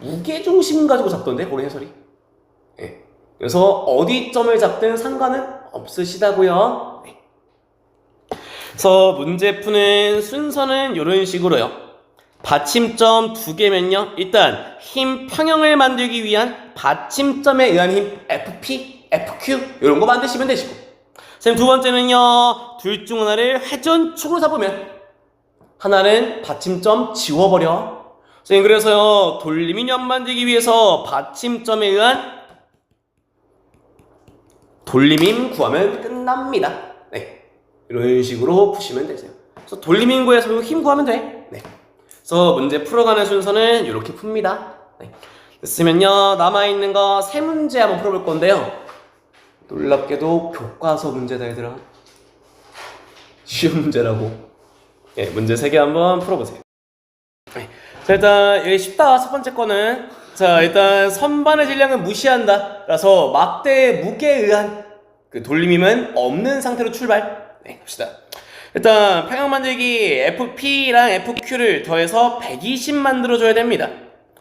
무게중심 가지고 잡던데, 그런 해설이. 네. 그래서 어디 점을 잡든 상관은 없으시다고요. 네. 그래서 문제 푸는 순서는 이런 식으로요. 받침점 두 개면요, 일단 힘 평형을 만들기 위한 받침점에 의한 힘 FP, FQ 이런 거 만드시면 되시고, 선생님 두 번째는요, 둘 중 하나를 회전축으로 잡으면 하나는 받침점 지워버려. 선생님 그래서요, 돌림인형 만들기 위해서 받침점에 의한 돌림인 구하면 끝납니다. 네, 이런 식으로 푸시면 되세요. 그래서 돌림인 구해서 힘 구하면 돼. 네. 그래서 문제 풀어가는 순서는 이렇게 풉니다. 네. 됐으면요, 남아있는 거 세 문제 한번 풀어볼 건데요, 놀랍게도 교과서 문제다 얘들아. 쉬운 문제라고. 예, 문제 3개 한번 풀어보세요. 자, 일단 여기 쉽다. 첫 번째 거는 자, 일단 선반의 질량은 무시한다. 라서 막대의 무게에 의한 그 돌림힘은 없는 상태로 출발. 네, 봅시다. 일단 평형 만들기 FP랑 FQ를 더해서 120 만들어줘야 됩니다.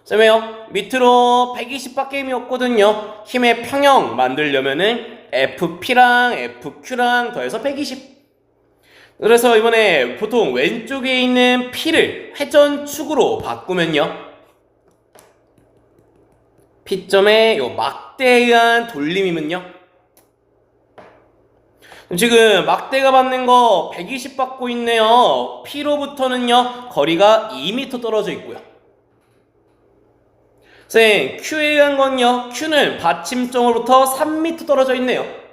자, 왜요? 밑으로 120밖에 힘이 없거든요. 힘의 평형 만들려면은 FP랑 FQ랑 더해서 120. 그래서 이번에 보통 왼쪽에 있는 P를 회전축으로 바꾸면요, P점의 요 막대에 의한 돌림힘은요, 지금 막대가 받는 거 120 받고 있네요. P로부터는요 거리가 2m 떨어져 있고요. 쌤, Q에 의한 건요, Q는 받침점으로부터 3m 떨어져 있네요.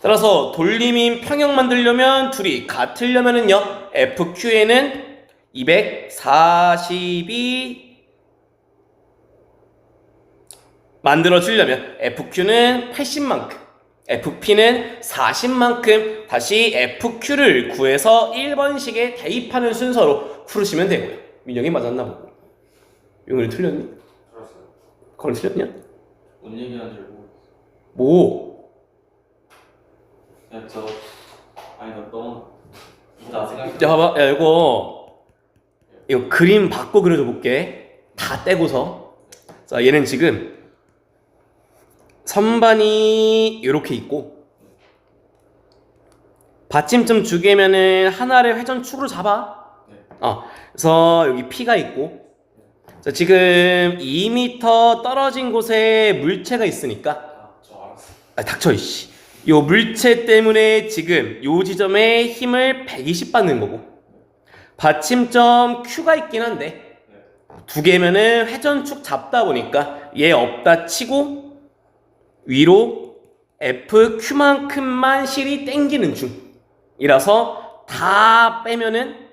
따라서 돌림힘 평형 만들려면 둘이 같으려면은요, FQ에는 240이 만들어지려면 FQ는 80만큼, FP는 40만큼 다시 FQ를 구해서 1번식에 대입하는 순서로 풀으시면 되고요. 민영이 맞았나 보고. 용현이 틀렸니? 들었어요. 그건 틀렸냐? 뭔 얘기하는지 모르겠어. 뭐? 그냥 아니 너 너무 이따 생각해. 자, 봐봐. 야, 이거 그림 바꿔 그려줘 볼게. 다 떼고서. 자, 얘는 지금 선반이 이렇게 있고 받침점 두 개면은 하나를 회전축으로 잡아. 그래서 여기 P가 있고, 자, 지금 2m 떨어진 곳에 물체가 있으니까, 저 알았어. 닥쳐 이씨. 요 물체 때문에 지금 요 지점에 힘을 120 받는 거고, 받침점 Q가 있긴 한데 두 개면은 회전축 잡다 보니까 얘 없다 치고 위로 FQ만큼만 실이 땡기는 중이라서 다 빼면은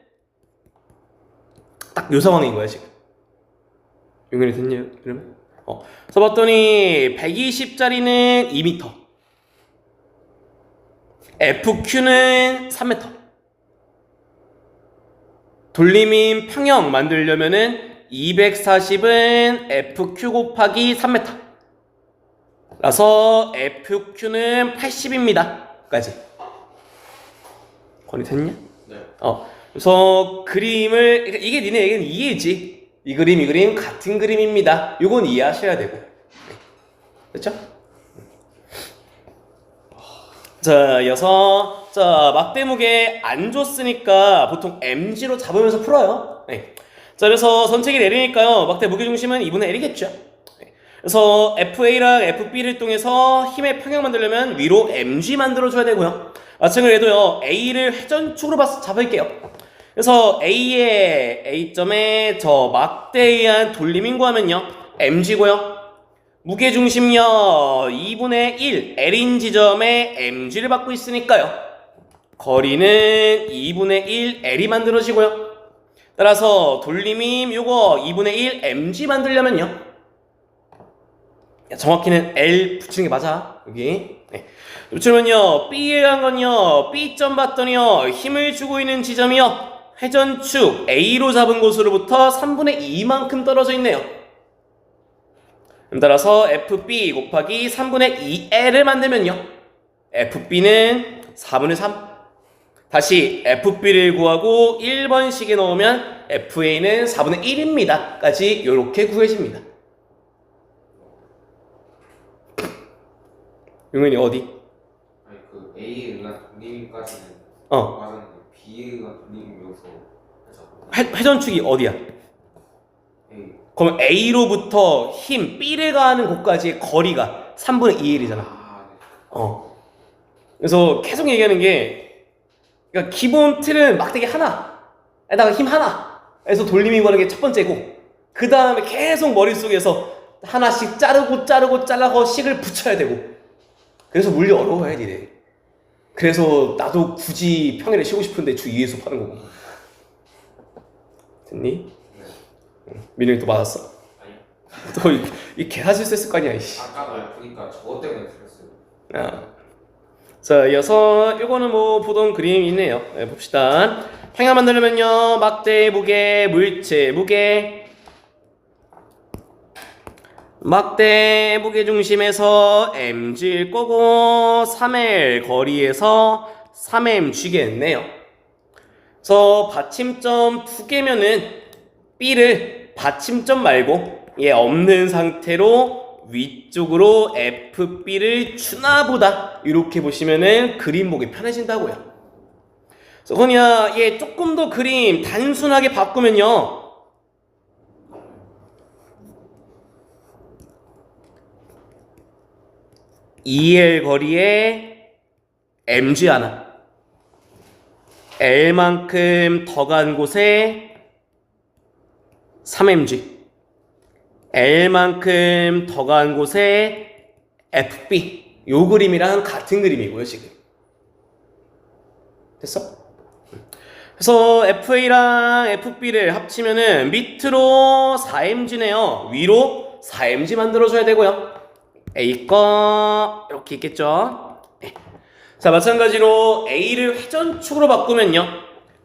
딱 요 상황인 거야 지금. 용현이 됐냐 그러면? 써봤더니 120짜리는 2m, FQ는 3m. 돌림힘 평형 만들려면은 240은 FQ 곱하기 3m 라서 FQ는 80입니다 까지. 건이 됐냐? 네. 그래서 그림을, 그러니까 이게 니네 얘기는 이해지. 이 그림 같은 그림입니다. 요건 이해하셔야 되고. 됐죠? 자, 이어서 자, 막대 무게 안 줬으니까 보통 mg로 잡으면서 풀어요. 네. 자, 그래서 선택이 내리니까요, 막대 무게 중심은 2분의 1이겠죠. 네. 그래서 FA랑 FB를 통해서 힘의 평형 만들려면 위로 mg 만들어줘야 되고요. 마찬가지로 해도요, A를 회전축으로 잡을게요. 그래서 A점에 저 막대에 의한 돌림힘 구하면요, mg고요. 무게중심요 2분의 1 L인 지점에 mg를 받고 있으니까요, 거리는 2분의 1 L이 만들어지고요. 따라서 돌림힘 요거 2분의 1 mg 만들려면요, 정확히는 L 붙이는 게 맞아 여기. 네. 붙이면요, B에 의한 건요, B점 봤더니요, 힘을 주고 있는 지점이요, 회전축 A로 잡은 곳으로부터 3분의 2만큼 떨어져 있네요. 따라서 FB 곱하기 3분의 2L을 만들면요, FB는 4분의 3. 다시 FB를 구하고 1번식에 넣으면 FA는 4분의 1입니다 까지 이렇게 구해집니다. 용현이 어디? 아니 그 A에 의한 돌림까지는 맞았는데 B에 의한 돌림이 여기서 회전축이 어디야? A. 그럼 A로부터 힘 B를 가하는 곳까지의 거리가 3분의 2L이잖아. 네. 그래서 계속 얘기하는 게, 그러니까 기본 틀은 막대기 하나에다가 힘 하나에서 돌림이 구하는 게 첫 번째고, 그 다음에 계속 머릿속에서 하나씩 잘라서 식을 붙여야 되고. 그래서 물리 어려워해 니네. 그래서 나도 굳이 평일에 쉬고 싶은데 주 2회 수업하는 거고. 됐니? 네. 민영이 또 맞았어. 아니. 또 이 개사실수 했을 거 아니야 이씨. 아까 보니까 저거 때문에 틀렸어요. 자, 이어서 이거는 뭐 보던 그림이 있네요. 네, 봅시다. 평형 만들려면요 막대 무게, 물체 무게, 막대 무게 중심에서 mg일 거고 3l 거리에서 3mg겠네요. 그래서 받침점 2개면은 B를 받침점 말고 얘 없는 상태로 위쪽으로 FB를 추나보다 이렇게 보시면은 그림 보기 편해진다고요. 그래서 그냥 얘 조금 더 그림 단순하게 바꾸면요 2L 거리에 MG 하나, L만큼 더 간 곳에 3MG, L만큼 더 간 곳에 FB. 요 그림이랑 같은 그림이고요 지금. 됐어? 그래서 FA랑 FB를 합치면은 밑으로 4mg네요. 위로 4mg 만들어줘야 되고요. A 거 이렇게 있겠죠. 네. 자 마찬가지로 A를 회전축으로 바꾸면요.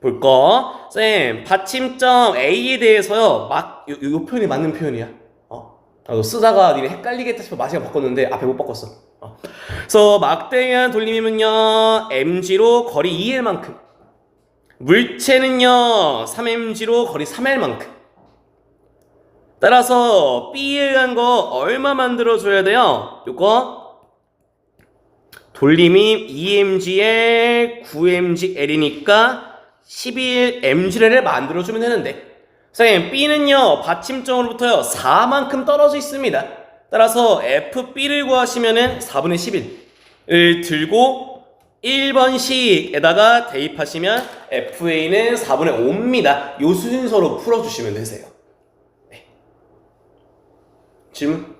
볼거 쌤 받침점 A에 대해서요 막 요 표현이 맞는 표현이야. 나도 쓰다가 니네 헷갈리겠다 싶어 마지막 바꿨는데 앞에 못 바꿨어. 그래서 막대한 돌림이면요 mg로 거리 2l만큼, 물체는요 3mg로 거리 3l만큼. 따라서 B에 간 거 얼마 만들어줘야 돼요? 요거 돌림이 2mg에 9mgl이니까 11mg를 만들어주면 되는데 선생님 B는요 받침점으로부터요 4만큼 떨어져 있습니다. 따라서 FB를 구하시면은 4분의 11을 들고 1번식에다가 대입하시면 FA는 4분의 5입니다. 요 순서로 풀어주시면 되세요. 네. 질문?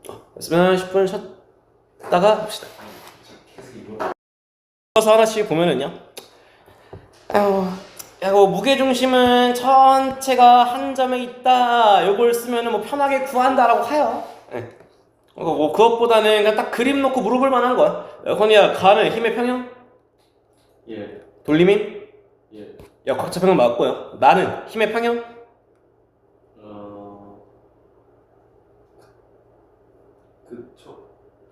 그러면 10분 쉬었다가 봅시다. 그래서 하나씩 보면은요 무게중심은 전체가 한 점에 있다. 요걸 쓰면은 뭐 편하게 구한다라고 해요. 네. 뭐 그것보다는 그냥 딱 그림 놓고 물어볼 만한 거야. 건이야, 가는 힘의 평형? 예. 돌림임? 예. 역학적 평형 맞고요. 나는 힘의 평형? 그쵸.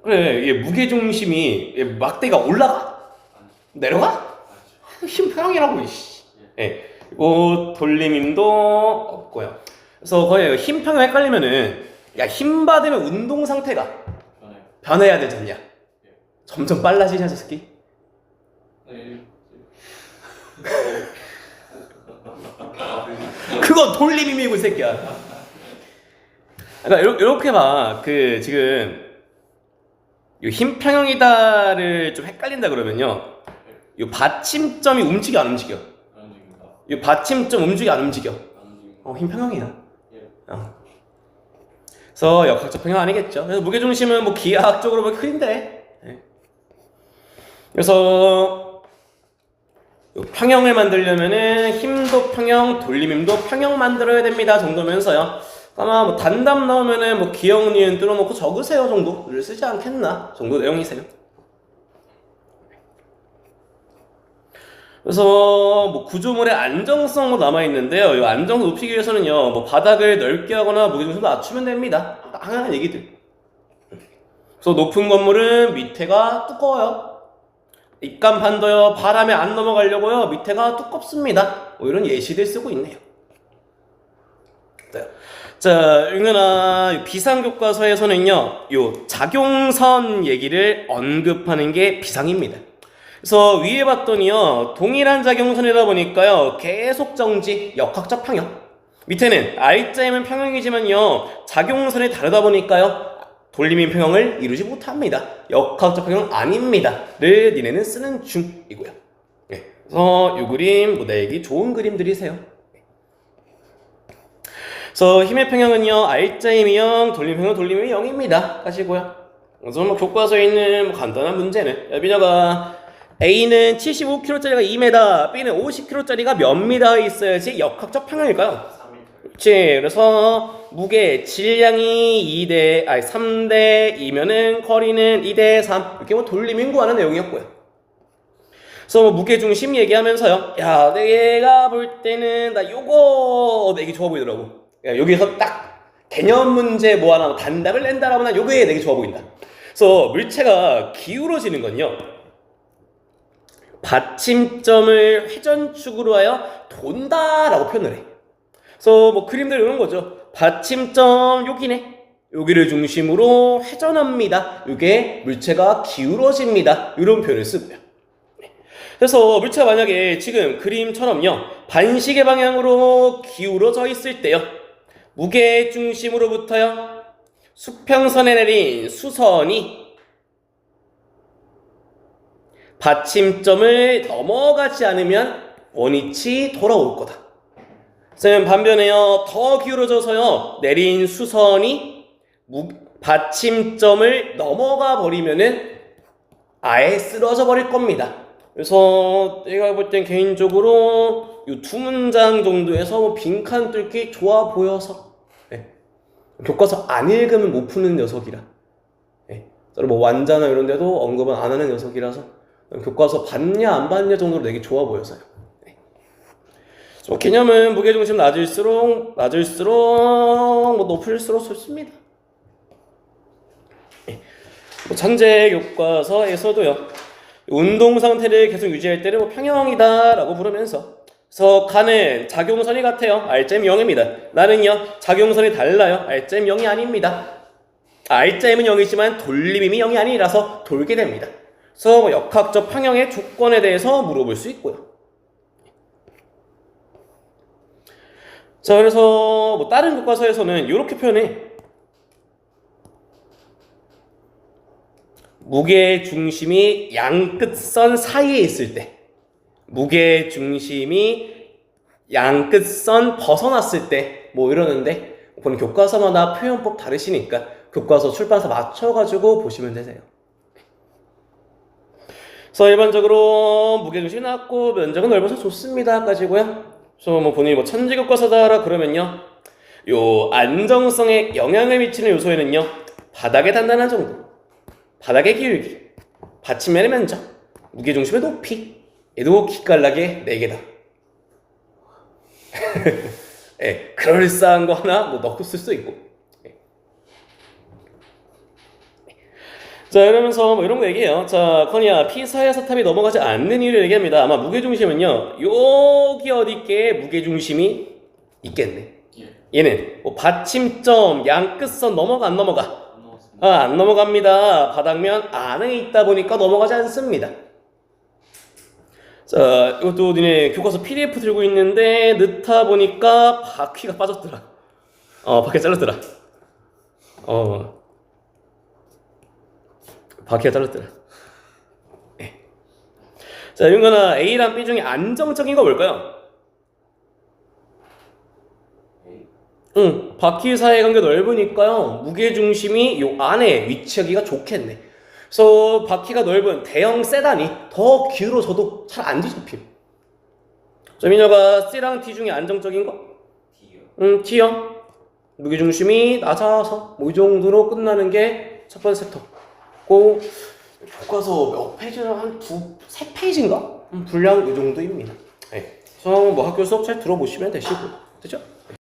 그래, 얘 무게중심이 얘 막대가 올라가? 내려가? 힘 평형이라고 이씨. 예. 그리고 돌림임도 없고요. 그래서 거의 힘 평형 헷갈리면은 야, 힘 받으면 운동 상태가 변해야 되지 않냐? 점점 빨라지냐, 저 새끼? 네. 그거 돌림임이고, 이 새끼야. 그러니까 이렇게 봐. 그 지금 이 힘 평형이다를 좀 헷갈린다 그러면요. 이 받침점이 움직여 안 움직여? 안 움직입니다. 이 받침점 움직여 안 움직여? 안 움직입니다. 힘 평형이야. 예. 그래서 역학적 평형 아니겠죠. 그래서 무게중심은 뭐 기하학적으로 뭐 큰데. 네. 그래서 평형을 만들려면은 힘도 평형, 돌림힘도 평형 만들어야 됩니다 정도면서요. 아마 뭐 단답 나오면은 뭐 기억, 니은 뚫어놓고 적으세요 정도를 쓰지 않겠나 정도 내용이세요. 그래서 뭐 구조물의 안정성으로 남아있는데요. 이 안정성 높이기 위해서는요 뭐 바닥을 넓게 하거나 무게중심을 낮추면 됩니다. 당연한 얘기들. 그래서 높은 건물은 밑에가 두꺼워요. 입간 반도요 바람에 안 넘어가려고요 밑에가 두껍습니다. 뭐 이런 예시들 쓰고 있네요. 자, 윤근아 비상교과서에서는요 요 작용선 얘기를 언급하는 게 비상입니다. 그래서 위에 봤더니요 동일한 작용선이다 보니까요 계속 정지, 역학적 평형. 밑에는 R자임은 평형이지만요 작용선이 다르다 보니까요 돌림인 평형을 이루지 못합니다. 역학적 평형 아닙니다를 니네는 쓰는 중이고요. 네. 그래서 이 그림 내기 좋은 그림들이세요. 그래서 힘의 평형은요 R자임이 0, 돌림 평형 돌림이 0입니다. 가시고요. 그래서 뭐 교과서에 있는 뭐 간단한 문제는 야 민혁아 A는 75kg짜리가 2m, B는 50kg짜리가 몇 미터에 있어야지 역학적 평형일까요? 3m. 그래서 무게 질량이 3대 2면은 거리는 2대 3 이렇게 뭐 돌림인 구하는 내용이었고요. 그래서 뭐 무게중심 얘기하면서요. 야, 내가 볼 때는 나 요거 내기 좋아 보이더라고. 야, 여기서 딱 개념 문제 뭐 하나 단답을 낸다라고 난 요게 내기 좋아 보인다. 그래서 물체가 기울어지는 건요. 받침점을 회전축으로 하여 돈다라고 표현을 해. 그래서 뭐 그림들 이런 거죠. 받침점 여기네. 여기를 중심으로 회전합니다. 이게 물체가 기울어집니다. 이런 표현을 쓰고요. 그래서 물체가 만약에 지금 그림처럼요. 반시계 방향으로 기울어져 있을 때요. 무게 중심으로부터요. 수평선에 내린 수선이 받침점을 넘어가지 않으면 원위치 돌아올 거다. 선생님 반면에요. 더 기울어져서요. 내린 수선이 받침점을 넘어가 버리면은 아예 쓰러져 버릴 겁니다. 그래서 내가 볼 땐 개인적으로 이 두 문장 정도에서 뭐 빈칸 뚫기 좋아 보여서 네. 교과서 안 읽으면 못 푸는 녀석이라 네. 뭐 완자나 이런 데도 언급은 안 하는 녀석이라서 교과서 봤냐 안 봤냐 정도로 내기 좋아 보여서요. 네. 개념은 무게중심 낮을수록 뭐 높을수록 좋습니다. 네. 뭐 천재 교과서에서도요. 운동 상태를 계속 유지할 때를 뭐 평형이다라고 부르면서 그래서 칸은 작용선이 같아요. R점 0입니다. 나는요 작용선이 달라요. R점 0이 아닙니다. R점은 0이지만 돌림임이 0이 아니라서 돌게 됩니다. 그래서 뭐 역학적 평형의 조건에 대해서 물어볼 수 있고요. 자 그래서 뭐 다른 교과서에서는 이렇게 표현해. 무게중심이 양끝선 사이에 있을 때 무게중심이 양끝선 벗어났을 때 뭐 이러는데 그건 교과서마다 표현법 다르시니까 교과서 출판사 맞춰가지고 보시면 되세요. 그래서 일반적으로 무게중심이 낮고 면적은 넓어서 좋습니다까지고요. 그래서 뭐 본인이 뭐 천재교과서다라 그러면요 요 안정성에 영향을 미치는 요소에는요 바닥의 단단한 정도, 바닥의 기울기, 받침면의 면적, 무게중심의 높이 얘도 기깔나게 4개다. 예, 그럴싸한 거 하나 뭐 넣고 쓸 수도 있고. 예. 자 이러면서 뭐 이런 거 얘기해요. 자 커니야 P사에서 탑이 넘어가지 않는 이유를 얘기합니다. 아마 무게중심은요 여기 어디께 무게중심이 있겠네. 얘는 뭐 받침점 양끝선 넘어가 안 넘어가? 안 넘어갑니다. 바닥면 안에 있다 보니까 넘어가지 않습니다. 자, 이것도 니네 교과서 PDF 들고 있는데 넣다 보니까 바퀴가 빠졌더라. 바퀴가 잘렸더라. 바퀴가 잘렸더라. 네. 자, 이런 거나 A랑 B 중에 안정적인 거 뭘까요? 바퀴 사이의 간격이 넓으니까요 무게중심이 요 안에 위치하기가 좋겠네. 그래서 바퀴가 넓은 대형 세단이 더 기울어져도 잘 안 뒤집힘. 자 민혁아 C랑 D 중에 안정적인 거? D요. D요. 무게중심이 낮아서 뭐 이 정도로 끝나는 게 첫 번째 섹터. 고 교과서 몇 페이지나 한 3페이지인가? 분량 이 정도입니다. 네. 그래서 뭐 학교 수업 잘 들어보시면 되시고, 그죠? 네.